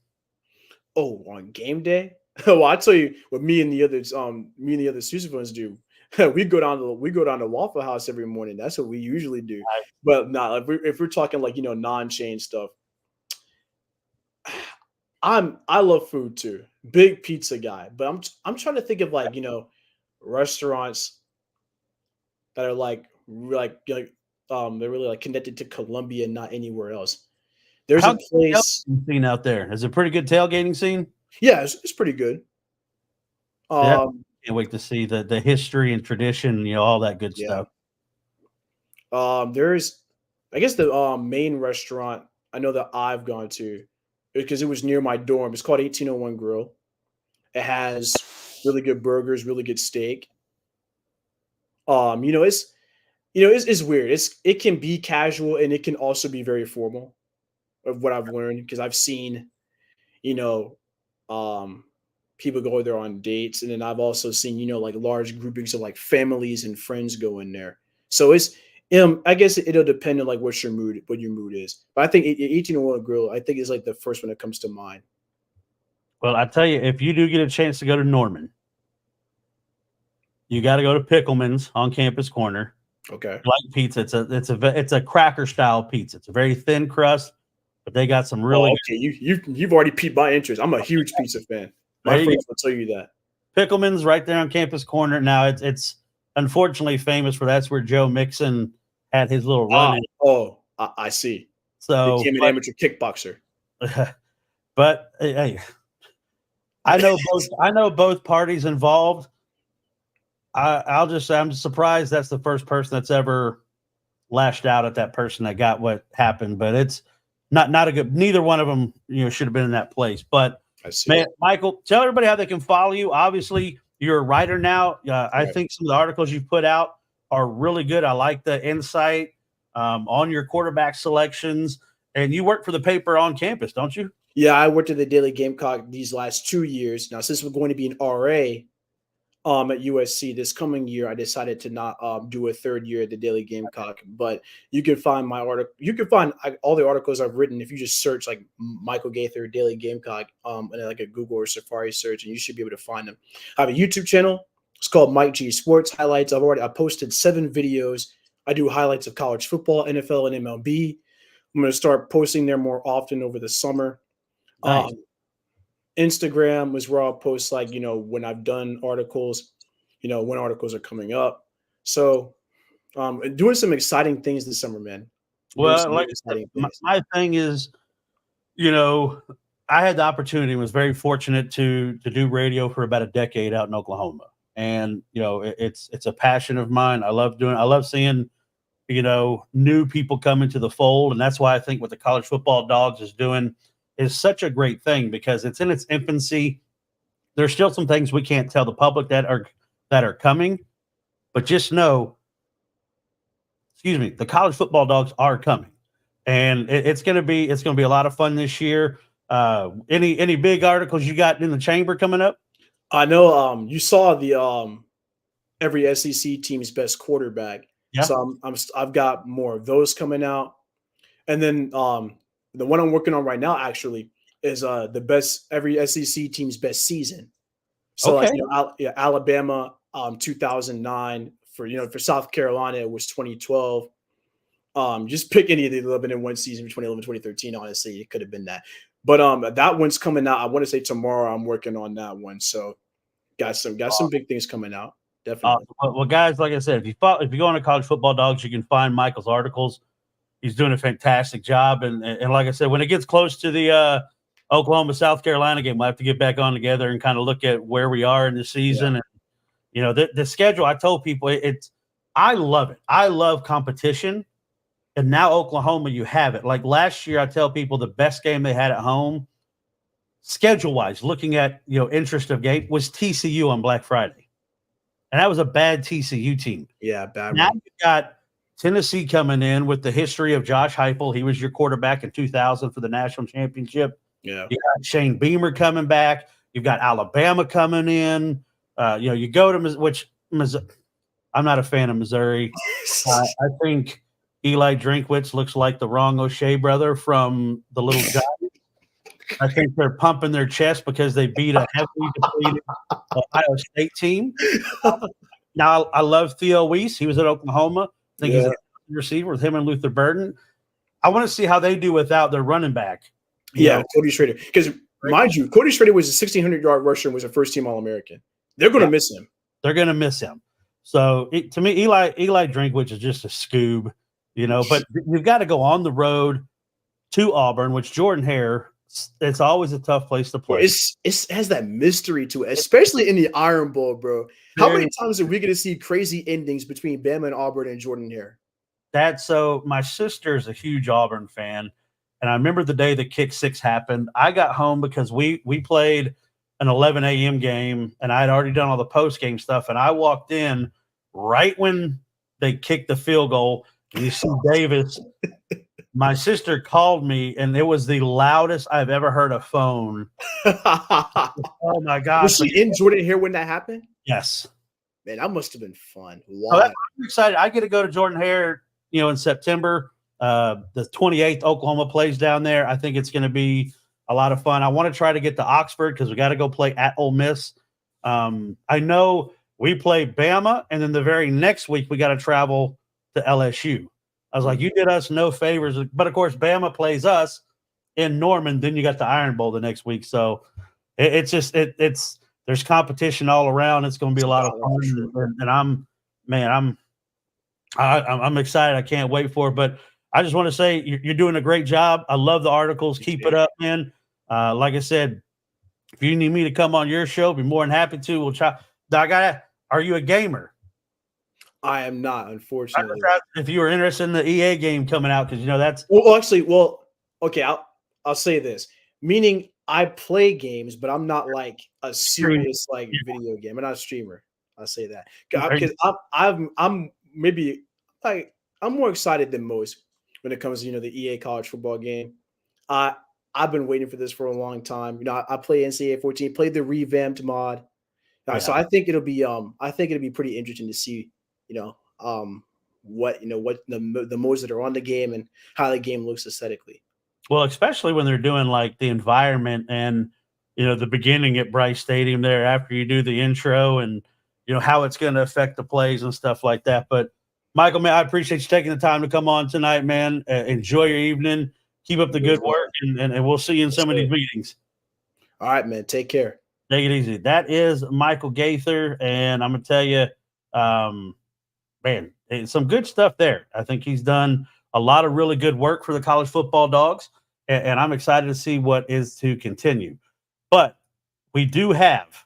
Oh, on game day? Well, I tell you what me and the other Sousaphans do. we go down to Waffle House every morning. That's what we usually do. Right. But nah, if we're talking like non-chain stuff, I love food too. Big pizza guy. But I'm trying to think of like restaurants that are like they're really like connected to Columbia, not anywhere else. There's a place scene out there. Is it a pretty good tailgating scene? Yeah, it's pretty good. Can't wait to see the history and tradition, all that good stuff. There's, I guess the main restaurant I know that I've gone to, because it was near my dorm. It's called 1801 Grill. It has really good burgers, really good steak. It's weird. It can be casual and it can also be very formal, of what I've learned, because I've seen, people go there on dates, and then I've also seen, like large groupings of like families and friends go in there. So it's, I guess it'll depend on like what your mood is. But I think 1801 Grill, I think, is like the first one that comes to mind. Well, I tell you, if you do get a chance to go to Norman, you got to go to Pickleman's on Campus Corner. Okay. Like pizza, it's a cracker style pizza. It's a very thin crust, but they got some really. Okay, you've already piqued my interest. I'm a huge pizza fan. My friends will tell you that. Pickleman's right there on Campus Corner. Now it's unfortunately famous for that's where Joe Mixon had his little run. I see. So became an amateur kickboxer. But hey, I know both parties involved. I'll just say I'm surprised that's the first person that's ever lashed out at that person that got what happened. But it's not a good. Neither one of them, should have been in that place. But man, Michael, tell everybody how they can follow you. Obviously, you're a writer now. I think some of the articles you've put out are really good. I like the insight on your quarterback selections, and you work for the paper on campus, don't you? Yeah, I worked at the Daily Gamecock these last 2 years. Now, since we're going to be an RA at USC this coming year, I decided to not do a third year at the Daily Gamecock. But you can find my article. You can find all the articles I've written if you just search like Michael Gaither Daily Gamecock and like a Google or Safari search, and you should be able to find them. I have a YouTube channel. It's called Mike G Sports Highlights. I posted 7 videos. I do highlights of college football, NFL, and MLB. I'm going to start posting there more often over the summer. Nice. Instagram is where I'll post like, when I've done articles, when articles are coming up. So doing some exciting things this summer, man. Well, like my thing is, I had the opportunity and was very fortunate to do radio for about a decade out in Oklahoma. And, it's a passion of mine. I love seeing new people come into the fold. And that's why I think what the college football dogs is doing is such a great thing because it's in its infancy. There's still some things we can't tell the public that are coming, but just know, excuse me, the college football dogs are coming, and it's going to be a lot of fun this year. Any big articles you got in the chamber coming up? I know you saw the every SEC team's best quarterback. Yeah. So I've got more of those coming out. And then the one I'm working on right now actually is the best every SEC team's best season. So Okay. Alabama 2009, for South Carolina it was 2012. Just pick any of the 11 in one season, 2011, 2013. Honestly, it could have been that. But that one's coming out. I want to say tomorrow. I'm working on that one. So got some big things coming out. Definitely. Well, guys, like I said, if you go on to College Football Dogs, you can find Michael's articles. He's doing a fantastic job, and like I said, when it gets close to the Oklahoma South Carolina game, we'll have to get back on together and kind of look at where we are in the season. Yeah. And the schedule. I told people I love it. I love competition, and now Oklahoma, you have it. Like last year, I tell people the best game they had at home, schedule wise, looking at interest of game, was TCU on Black Friday. And that was a bad TCU team. Yeah, bad. Now you got Tennessee coming in with the history of Josh Heupel. He was your quarterback in 2000 for the national championship. Yeah. You got Shane Beamer coming back. You've got Alabama coming in. You go to I'm not a fan of Missouri. I think Eli Drinkwitz looks like the wrong O'Shea brother from The Little Giants. I think they're pumping their chest because they beat a heavily depleted Ohio State team. Now, I love Theo Weiss. He was at Oklahoma. I think he's a receiver with him and Luther Burden. I want to see how they do without their running back. Cody Schrader. Because, mind you, Cody Schrader was a 1,600-yard rusher and was a first-team All-American. They're going to miss him. They're going to miss him. So, to me, Eli Drinkwitz is just a Scoob, But you've got to go on the road to Auburn, which Jordan Hare – it's always a tough place to play. It has that mystery to it, especially in the Iron Bowl, bro. How many times are we going to see crazy endings between Bama and Auburn and Jordan Hare? So my sister's a huge Auburn fan, and I remember the day that Kick Six happened. I got home because we played an 11 a.m. game, and I had already done all the post-game stuff, and I walked in right when they kicked the field goal, and you see Davis – my sister called me, and it was the loudest I've ever heard a phone. Oh, my gosh. Was she in Jordan Hare when that happened? Yes. Man, that must have been fun. Wow. I'm excited. I get to go to Jordan Hare, in September. The 28th, Oklahoma plays down there. I think it's going to be a lot of fun. I want to try to get to Oxford because we got to go play at Ole Miss. I know we play Bama, and then the very next week we got to travel to LSU. I was like, you did us no favors. But, of course, Bama plays us in Norman. Then you got the Iron Bowl the next week. So it's there's competition all around. It's going to be a lot of fun. And I'm excited. I can't wait for it. But I just want to say you're doing a great job. I love the articles. Keep it up, man. Like I said, if you need me to come on your show, be more than happy to. We'll try. Are you a gamer? I am not, unfortunately. If you were interested in the EA game coming out, because that's okay. I'll say this. Meaning, I play games, but I'm not like a serious video game. I'm not a streamer. I'll say that because I'm maybe like I'm more excited than most when it comes to the EA college football game. I've been waiting for this for a long time. I play NCAA 14, played the revamped mod. So I think it'll be pretty interesting to see. What the modes that are on the game and how the game looks aesthetically. Well, especially when they're doing like the environment and the beginning at Bryce Stadium there after you do the intro and how it's going to affect the plays and stuff like that. But Michael, man, I appreciate you taking the time to come on tonight, man. Enjoy your evening. Keep up the good work, and we'll see you in some of these meetings. All right, man. Take care. Take it easy. That is Michael Gaither, and I'm going to tell you, man, some good stuff there. I think he's done a lot of really good work for the college football dogs, and I'm excited to see what is to continue. But we do have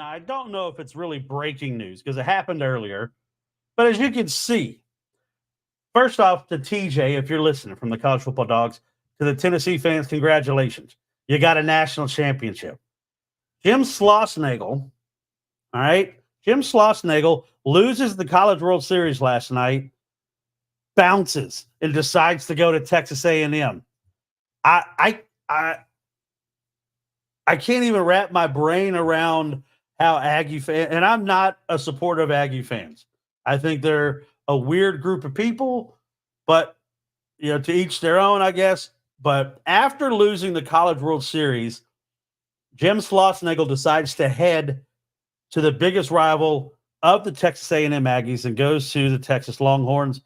Now, I don't know if it's really breaking news because it happened earlier, but as you can see, first off, to TJ, if you're listening from the College Football Dogs, to the Tennessee fans, congratulations. You got a national championship. Jim Schlossnagle, all right? Jim Schlossnagle loses the College World Series last night, bounces, and decides to go to Texas A&M. I can't even wrap my brain around how Aggie fans, and I'm not a supporter of Aggie fans. I think they're a weird group of people, but to each their own, I guess. But after losing the College World Series, Jim Schlossnagle decides to head to the biggest rival of the Texas A&M Aggies and goes to the Texas Longhorns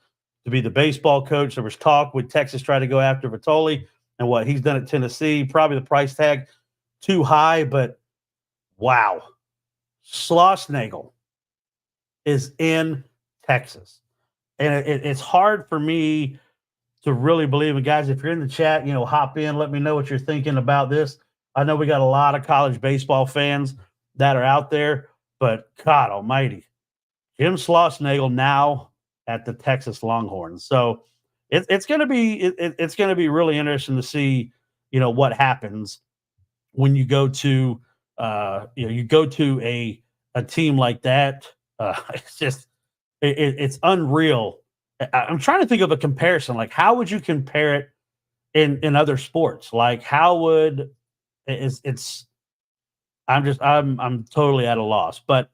to be the baseball coach. There was talk with Texas try to go after Vitoli and what he's done at Tennessee. Probably the price tag too high, but wow. Schlossnagle is in Texas. And it's hard for me to really believe it. Guys, if you're in the chat, hop in, let me know what you're thinking about this. I know we got a lot of college baseball fans that are out there, but God almighty, Jim Schlossnagle now at the Texas Longhorns. So it's going to be really interesting to see, what happens when you go to a team like that. It's just it's unreal. I'm trying to think of a comparison. Like, how would you compare it in other sports? Like, how would it's I'm totally at a loss. But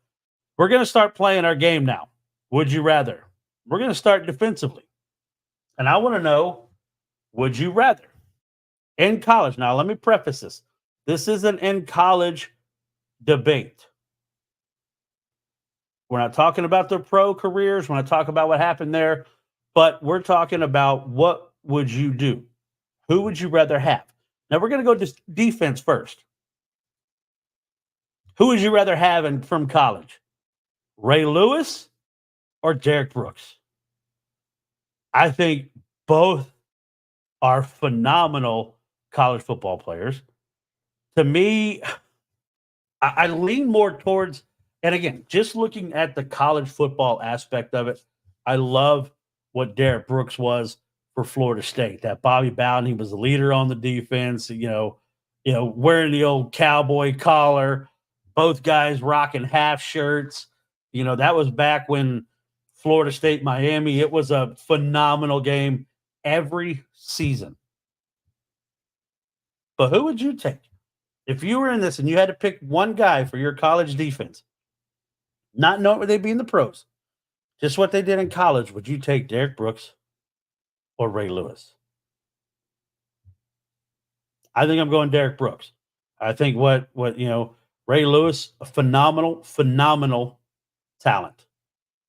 we're going to start playing our game now. Would you rather? We're going to start defensively. And I want to know, would you rather? In college. Now, let me preface this. This isn't in college debate. We're not talking about their pro careers. We're not talking about what happened there. But we're talking about what would you do? Who would you rather have? Now, we're going to go defense first. Who would you rather have from college? Ray Lewis or Derek Brooks? I think both are phenomenal college football players. To me, I lean more towards, and again, just looking at the college football aspect of it, I love what Derek Brooks was for Florida State. That Bobby Bowden, he was the leader on the defense, wearing the old cowboy collar, both guys rocking half shirts. That was back when Florida State, Miami, it was a phenomenal game every season. But who would you take? If you were in this and you had to pick one guy for your college defense, not knowing what they'd be in the pros, just what they did in college, would you take Derek Brooks or Ray Lewis? I think I'm going Derek Brooks. I think Ray Lewis, a phenomenal talent.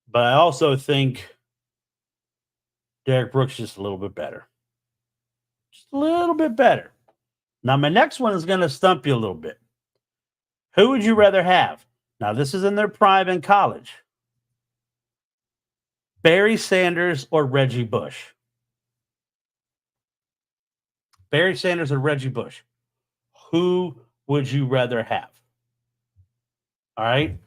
But I also think Derek Brooks just a little bit better. Just a little bit better. Now, my next one is going to stump you a little bit. Who would you rather have? Now, this is in their prime in college. Barry Sanders or Reggie Bush? Barry Sanders or Reggie Bush? Who would you rather have? All right.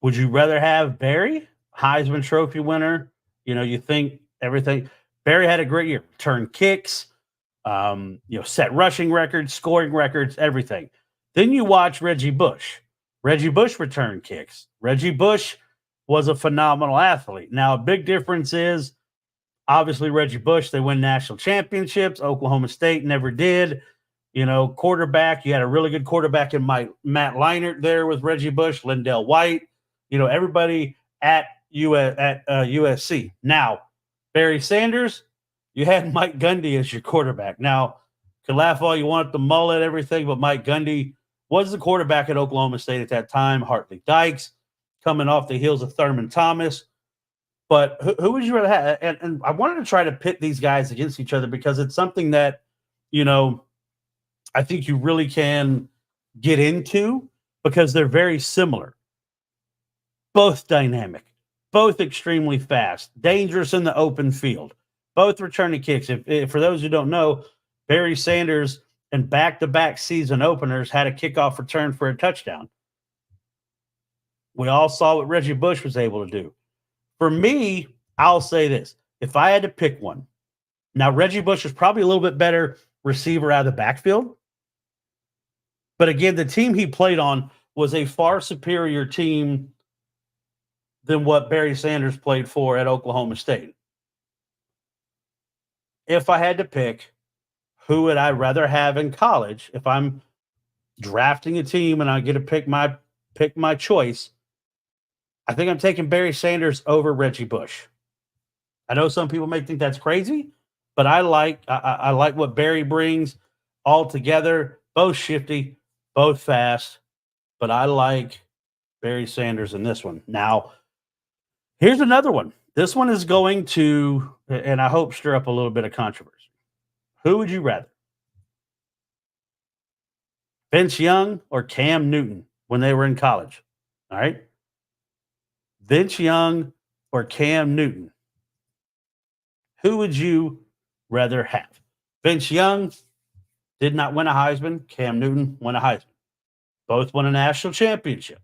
Would you rather have Barry, Heisman Trophy winner? You think everything. Barry had a great year. Return kicks, set rushing records, scoring records, everything. Then you watch Reggie Bush. Reggie Bush returned kicks. Reggie Bush was a phenomenal athlete. Now, a big difference is, obviously, Reggie Bush, they win national championships. Oklahoma State never did. Quarterback, you had a really good quarterback in Matt Leinart there with Reggie Bush, Lindell White, everybody at USC. Now, Barry Sanders, you had Mike Gundy as your quarterback. Now, you can laugh all you want at the mullet, everything, but Mike Gundy was the quarterback at Oklahoma State at that time. Hartley Dykes coming off the heels of Thurman Thomas. But who would you rather have? And I wanted to try to pit these guys against each other because it's something that, I think you really can get into because they're very similar. Both dynamic, both extremely fast, dangerous in the open field, both returning kicks. If for those who don't know, Barry Sanders in back-to-back season openers had a kickoff return for a touchdown. We all saw what Reggie Bush was able to do. For me, I'll say this. If I had to pick one, now Reggie Bush was probably a little bit better receiver out of the backfield. But again, the team he played on was a far superior team than what Barry Sanders played for at Oklahoma State. If I had to pick, who would I rather have in college if I'm drafting a team and I get to pick my choice? I think I'm taking Barry Sanders over Reggie Bush. I know some people may think that's crazy, but I like what Barry brings all together. Both shifty, both fast, but I like Barry Sanders in this one. Now, here's another one. This one is going to, and I hope, stir up a little bit of controversy. Who would you rather? Vince Young or Cam Newton when they were in college? All right. Vince Young or Cam Newton? Who would you rather have? Vince Young did not win a Heisman. Cam Newton won a Heisman. Both won a national championship.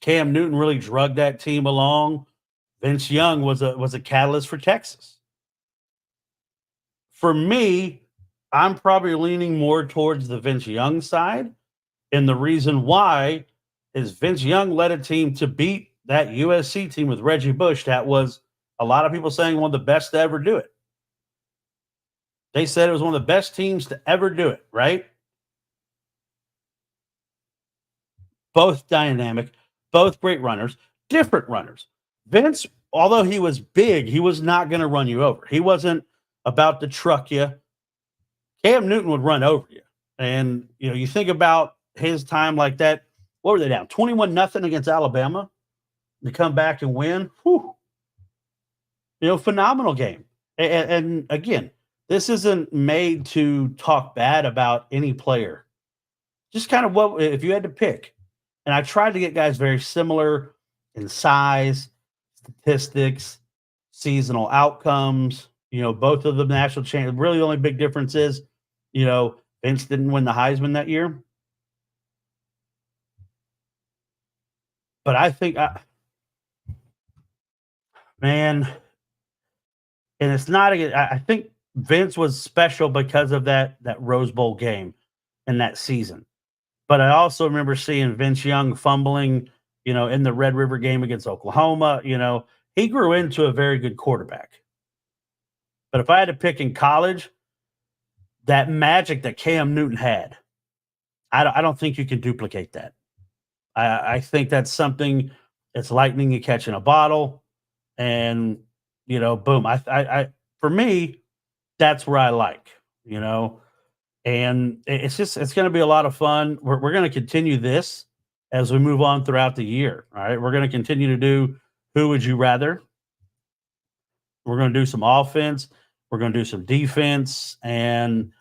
Cam Newton really drugged that team along. Vince Young was a catalyst for Texas. For me, I'm probably leaning more towards the Vince Young side. And the reason why is Vince Young led a team to beat that USC team with Reggie Bush. That was a lot of people saying one of the best to ever do it. They said it was one of the best teams to ever do it, right? Both dynamic, both great runners, different runners. Vince, although he was big, he was not going to run you over. He wasn't about to truck you. Cam Newton would run over you. And, you think about his time like that. What were they down? 21-0 against Alabama to come back and win. Whew. Phenomenal game. And again, this isn't made to talk bad about any player. Just kind of what, if you had to pick. And I tried to get guys very similar in size, statistics, seasonal outcomes, both of them national champions. Really, the only big difference is, Vince didn't win the Heisman that year. But I think, man, and it's not, I think Vince was special because of that Rose Bowl game and that season. But I also remember seeing Vince Young fumbling, in the Red River game against Oklahoma. He grew into a very good quarterback. But if I had to pick in college, that magic that Cam Newton had, I don't think you can duplicate that. I think that's something, it's lightning you catch in a bottle, and boom. I for me, that's where I like, and it's going to be a lot of fun. We're going to continue this as we move on throughout the year. All right, we're going to continue to do Who Would You Rather. We're going to do some offense. We're going to do some defense, and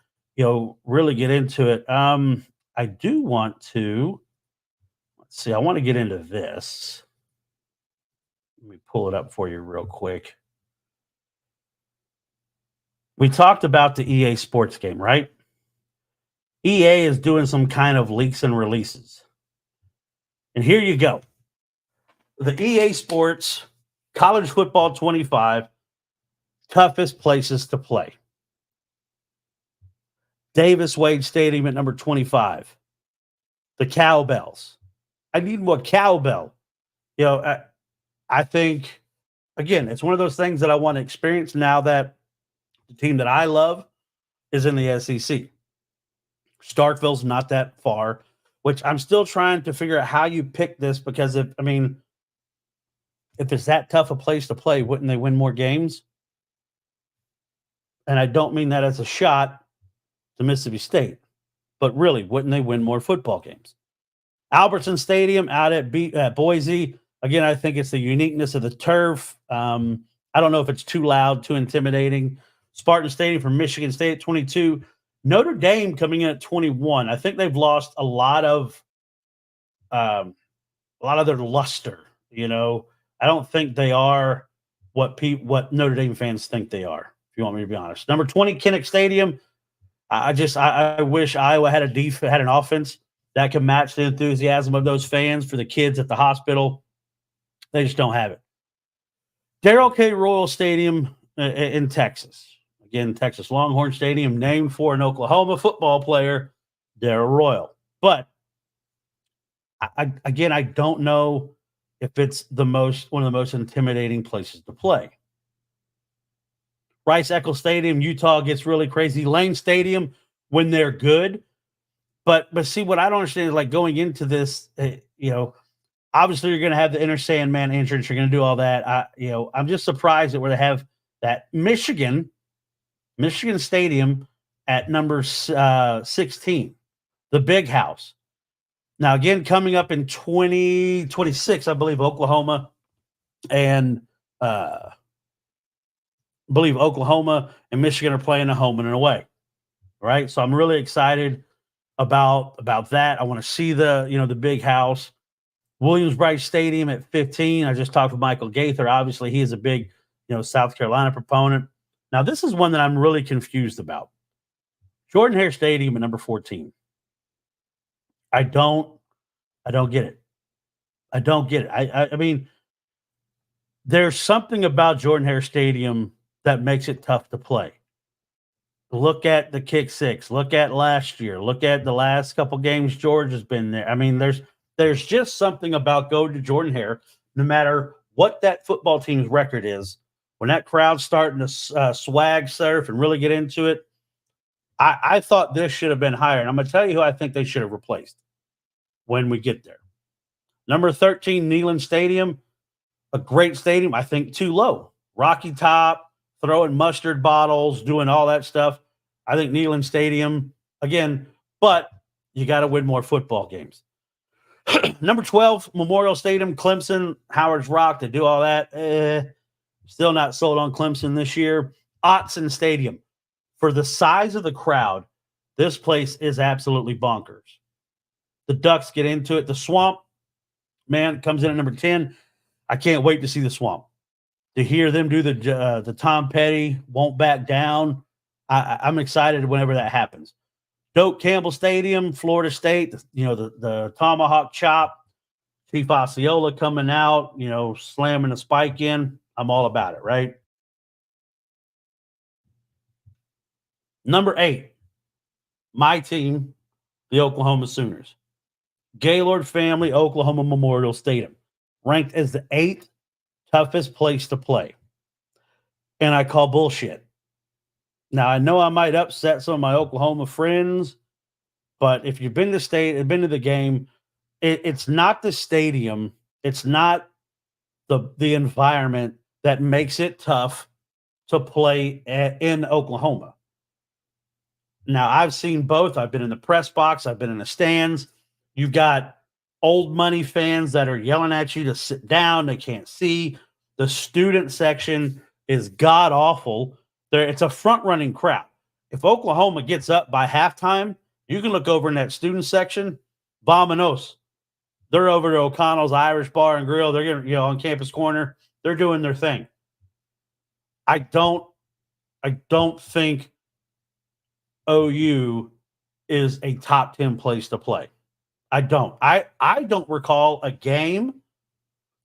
really get into it. I do want to. Let's see. I want to get into this. Let me pull it up for you real quick. We talked about the EA Sports game, right? EA is doing some kind of leaks and releases. And here you go. The EA Sports College Football 25 toughest places to play. Davis Wade Stadium at number 25. The Cowbells. I need more cowbell. I think, again, it's one of those things that I want to experience now that the team that I love is in the SEC. Starkville's not that far, which I'm still trying to figure out how you pick this, because if it's that tough a place to play, wouldn't they win more games? And I don't mean that as a shot to Mississippi State, but really, wouldn't they win more football games? Albertson Stadium out at Boise. Again, I think it's the uniqueness of the turf. I don't know if it's too loud, too intimidating. Spartan Stadium for Michigan State at 22. Notre Dame coming in at 21. I think they've lost a lot of their luster. I don't think they are what Notre Dame fans think they are, if you want me to be honest. Number 20, Kinnick Stadium. I wish Iowa had an offense that can match the enthusiasm of those fans for the kids at the hospital. They just don't have it. Darrell K. Royal Stadium in Texas. Again, Texas Longhorn Stadium, named for an Oklahoma football player, Darrell Royal. But I don't know if it's one of the most intimidating places to play. Rice Eccles Stadium, Utah gets really crazy. Lane Stadium, when they're good. But see, what I don't understand is like going into this, obviously you're going to have the Inner Sandman entrance. You're going to do all that. I'm just surprised that where they have that Michigan Stadium at number 16, the Big House. Now, again, coming up in 2026, I believe Oklahoma and Michigan are playing a home and an away. Right. So I'm really excited about that. I want to see the Big House. Williams-Brice Stadium at 15. I just talked with Michael Gaither. Obviously, he is a big, South Carolina proponent. Now, this is one that I'm really confused about. Jordan-Hare Stadium at number 14. I don't get it. I don't get it. I mean, there's something about Jordan-Hare Stadium that makes it tough to play. Look at the kick six. Look at last year. Look at the last couple games George has been there. I mean, there's just something about going to Jordan-Hare, no matter what that football team's record is, when that crowd's starting to swag surf and really get into it. I thought this should have been higher. And I'm going to tell you who I think they should have replaced when we get there. Number 13, Neyland Stadium, a great stadium. I think too low. Rocky top, throwing mustard bottles, doing all that stuff. I think Neyland Stadium, again, but you got to win more football games. Number 12, Memorial Stadium, Clemson, Howard's Rock, they do all that. Still not sold on Clemson this year. Autzen Stadium. For the size of the crowd, this place is absolutely bonkers. The Ducks get into it. The Swamp, man, comes in at number 10. I can't wait to see the Swamp. To hear them do the Tom Petty, won't back down. I'm excited whenever that happens. Doak Campbell Stadium, Florida State, the Tomahawk Chop, Chief Osceola coming out, slamming a spike in. I'm all about it, right? Number 8, my team, the Oklahoma Sooners. Gaylord Family, Oklahoma Memorial Stadium, ranked as the 8th toughest place to play. And I call bullshit. Now, I know I might upset some of my Oklahoma friends, but if you've been to the game, it's not the stadium, it's not the environment that makes it tough to play in Oklahoma. Now, I've seen both. I've been in the press box. I've been in the stands. You've got old money fans that are yelling at you to sit down. They can't see. The student section is god awful. It's a front running crowd. If Oklahoma gets up by halftime, you can look over in that student section. Vamonos. They're over to O'Connell's Irish Bar and Grill. They're going on Campus Corner. They're doing their thing. I don't think OU is a top 10 place to play. I don't. I don't recall a game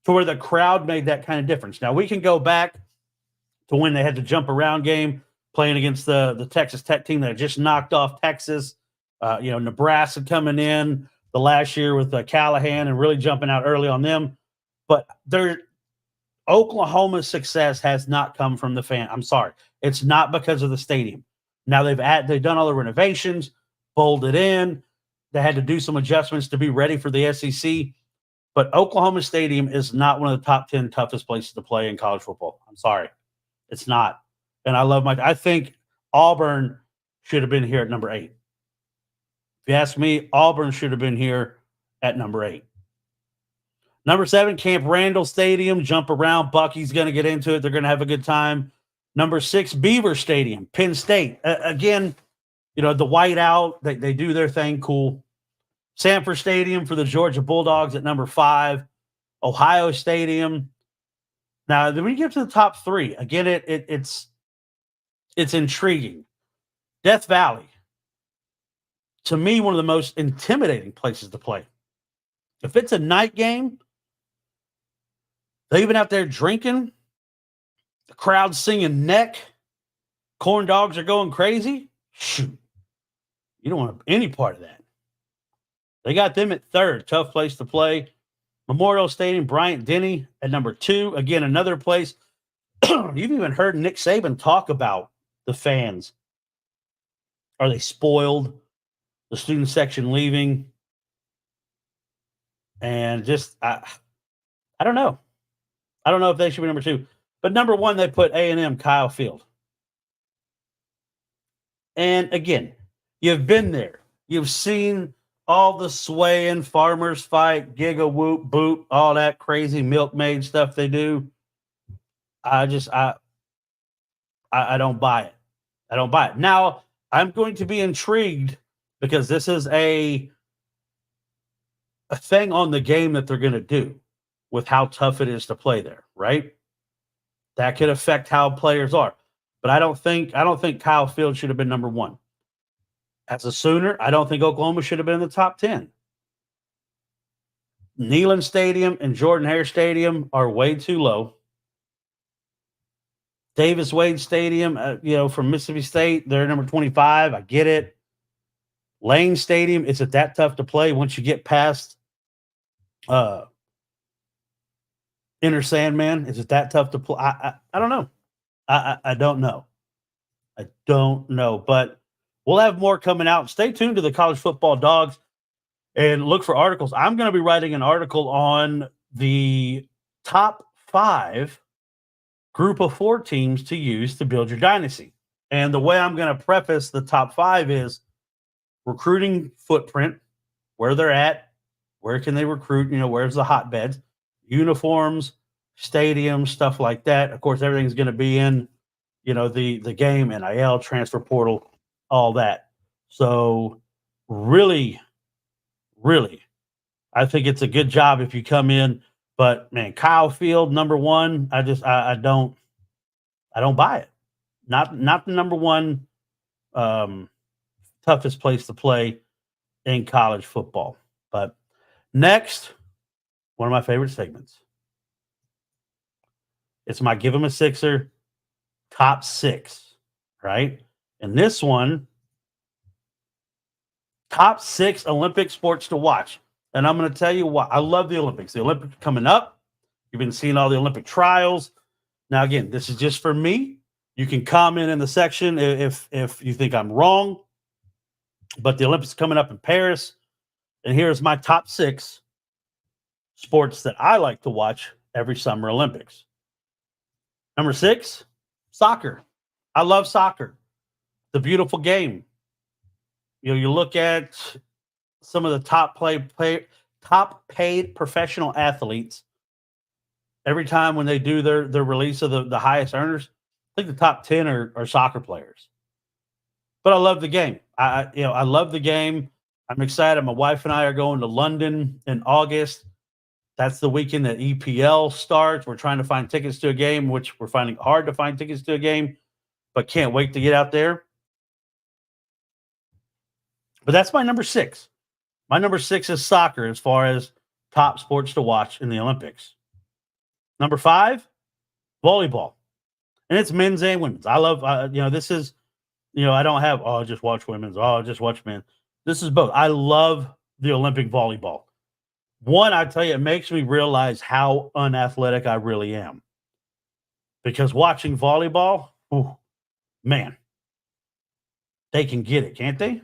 to where the crowd made that kind of difference. Now, we can go back to when they had the jump around game playing against the Texas Tech team that just knocked off Texas. Nebraska coming in the last year with Callahan and really jumping out early on them. But Oklahoma's success has not come from the fan. I'm sorry. It's not because of the stadium. Now they've done all the renovations, bolted in. They had to do some adjustments to be ready for the SEC. But Oklahoma Stadium is not one of the top 10 toughest places to play in college football. I'm sorry. It's not. And I think Auburn should have been here at number 8. If you ask me, Auburn should have been here at number 8. Number 7, Camp Randall Stadium, jump around. Bucky's going to get into it. They're going to have a good time. Number 6, Beaver Stadium, Penn State. Again, the whiteout, they do their thing, cool. Sanford Stadium for the Georgia Bulldogs at number 5. Ohio Stadium. Now, when you get to the top 3, again, it's intriguing. Death Valley. to me, one of the most intimidating places to play. If it's a night game, they've been out there drinking, the crowd's singing neck, corn dogs are going crazy. Shoot, you don't want any part of that. They got them at 3rd, tough place to play. Memorial Stadium, Bryant-Denny at number 2. Again, another place. You've even heard Nick Saban talk about the fans. Are they spoiled? The student section leaving? And just, I don't know. I don't know if they should be number 2. But number 1, they put A&M Kyle Field. And again, you've been there. You've seen all the swaying, farmers fight, giga whoop boop, all that crazy milkmaid stuff they do. I don't buy it. I don't buy it. Now, I'm going to be intrigued because this is a thing on the game that they're going to do with how tough it is to play there, right? That could affect how players are. But I don't think Kyle Field should have been number 1. As a Sooner, I don't think Oklahoma should have been in the top 10. Neyland Stadium and Jordan-Hare Stadium are way too low. Davis Wade Stadium, from Mississippi State, they're number 25. I get it. Lane Stadium, is it that tough to play once you get past Inner Sandman? Is it that tough to play? I don't know. I don't know. I don't know. But we'll have more coming out. Stay tuned to the College Football Dogs and look for articles. I'm going to be writing an article on the top 5 group of 4 teams to use to build your dynasty. And the way I'm going to preface the top 5 is recruiting footprint, where they're at, where can they recruit, where's the hotbeds, uniforms, stadiums, stuff like that. Of course, everything's going to be in, the game, NIL, transfer portal, all that. So really, really, I think it's a good job if you come in. But man, Kyle Field, number 1, I don't buy it. Not the number 1 toughest place to play in college football. But next, one of my favorite segments. It's my Give 'em a Sixer top 6, right? And this one, top 6 Olympic sports to watch. And I'm going to tell you why. I love the Olympics. The Olympics are coming up. You've been seeing all the Olympic trials. Now, again, this is just for me. You can comment in the section if you think I'm wrong. But the Olympics are coming up in Paris. And here's my top 6 sports that I like to watch every Summer Olympics. Number 6, soccer. I love soccer. The beautiful game. You look at some of the top paid professional athletes. Every time when they do their release of the highest earners, I think the top 10 are soccer players. But I love the game. I love the game. I'm excited. My wife and I are going to London in August. That's the weekend that EPL starts. We're trying to find tickets to a game, which we're finding hard to find tickets to a game, but can't wait to get out there. But that's my number 6. My number 6 is soccer as far as top sports to watch in the Olympics. Number 5, volleyball. And it's men's and women's. I love, this is, I don't have, just watch women's. Just watch men. This is both. I love the Olympic volleyball. One, I tell you, it makes me realize how unathletic I really am. Because watching volleyball, man, they can get it, can't they?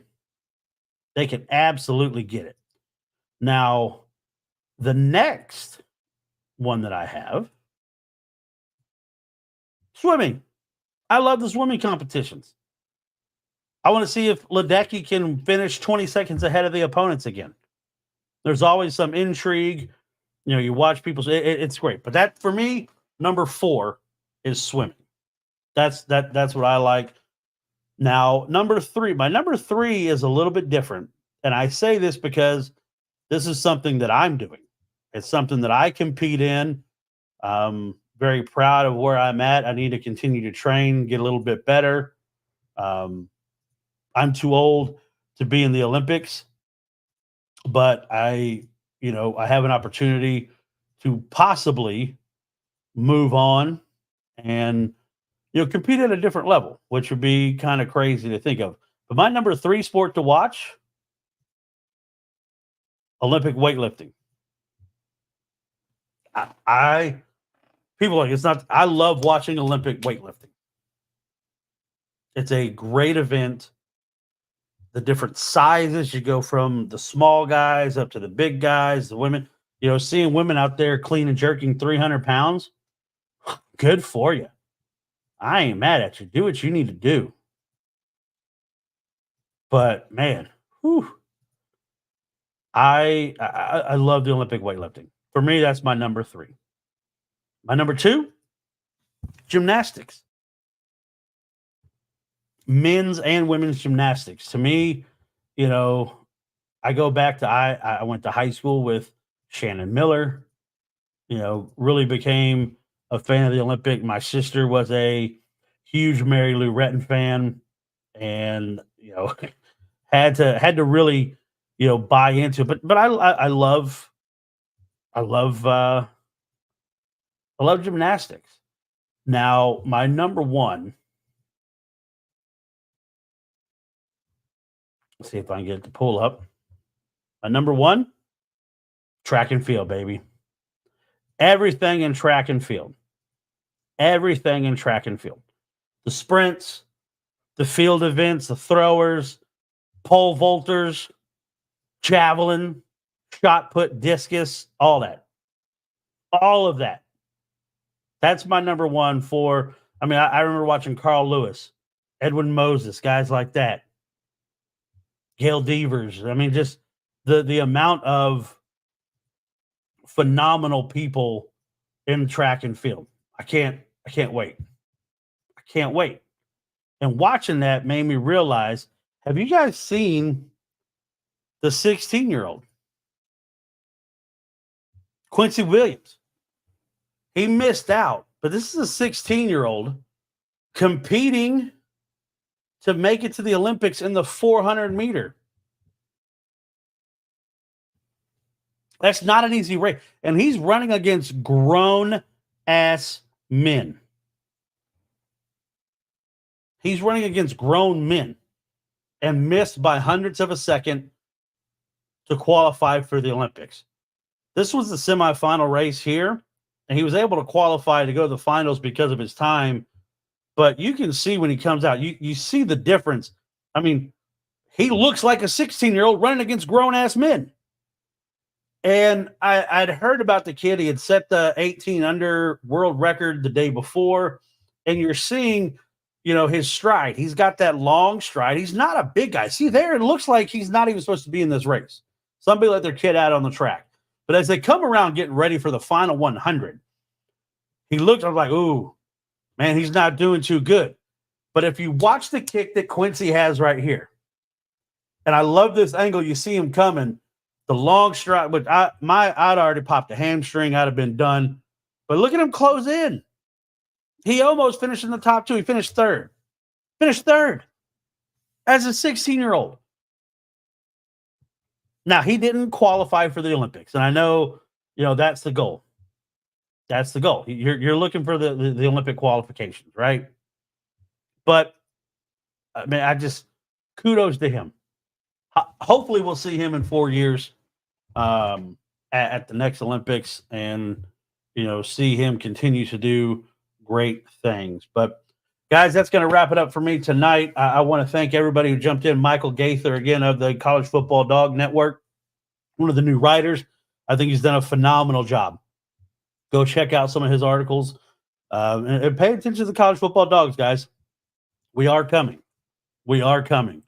They can absolutely get it. Now, the next one that I have, swimming. I love the swimming competitions. I want to see if Ledecky can finish 20 seconds ahead of the opponents again. There's always some intrigue. You watch people. It's great. But that, for me, number 4 is swimming. That's what I like. Now, number 3. My number 3 is a little bit different. And I say this because this is something that I'm doing. It's something that I compete in. Very proud of where I'm at. I need to continue to train, get a little bit better. I'm too old to be in the Olympics, but I have an opportunity to possibly move on and compete at a different level, which would be kind of crazy to think of. But my number 3 sport to watch, Olympic weightlifting. I people are like, it's not. I love watching Olympic weightlifting. It's a great event. The different sizes, you go from the small guys up to the big guys, the women. Seeing women out there clean and jerking 300 pounds, good for you. I ain't mad at you. Do what you need to do. But man, whew, I love the Olympic weightlifting. For me, that's my number 3. My number 2, gymnastics. Men's and women's gymnastics. To me, I go back to I went to high school with Shannon Miller. Really became a fan of the Olympic. My sister was a huge Mary Lou Retton fan, and had to really buy into it. But I love gymnastics. Now, my number 1. Let's see if I can get it to pull up. My number 1, track and field, baby. Everything in track and field. Everything in track and field. The sprints, the field events, the throwers, pole vaulters, javelin, shot put, discus, all that. All of that. That's my number 1 for, I remember watching Carl Lewis, Edwin Moses, guys like that. Gail Devers. Just the amount of phenomenal people in track and field. I can't wait. I can't wait. And watching that made me realize, have you guys seen the 16-year-old? Quincy Williams. He missed out, but this is a 16-year-old competing to make it to the Olympics in the 400 meter. That's not an easy race. And he's running against grown-ass men. He's running against grown men and missed by hundredths of a second to qualify for the Olympics. This was the semifinal race here, and he was able to qualify to go to the finals because of his time. But you can see when he comes out, you see the difference. He looks like a 16-year-old running against grown-ass men. And I'd heard about the kid. He had set the 18 under world record the day before. And you're seeing, his stride. He's got that long stride. He's not a big guy. See there, it looks like he's not even supposed to be in this race. Somebody let their kid out on the track. But as they come around getting ready for the final 100, he looked, I was like, ooh, man, he's not doing too good. But if you watch the kick that Quincy has right here, and I love this angle, you see him coming, the long stride, but I'd already popped a hamstring, I'd have been done. But look at him close in. He almost finished in the top 2. He finished third. Finished third as a 16-year-old. Now, he didn't qualify for the Olympics, and I know, that's the goal. That's the goal. You're looking for the Olympic qualifications, right? But, kudos to him. Hopefully we'll see him in 4 years at the next Olympics and, see him continue to do great things. But, guys, that's going to wrap it up for me tonight. I want to thank everybody who jumped in. Michael Gaither, again, of the College Football Dog Network, one of the new writers. I think he's done a phenomenal job. Go check out some of his articles and pay attention to the College Football Dogs, guys. We are coming. We are coming.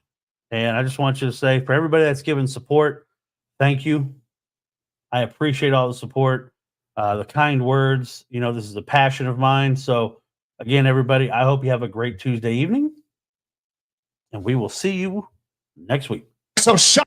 And I just want you to say, for everybody that's given support, thank you. I appreciate all the support, the kind words. This is a passion of mine. So, again, everybody, I hope you have a great Tuesday evening. And we will see you next week. So shut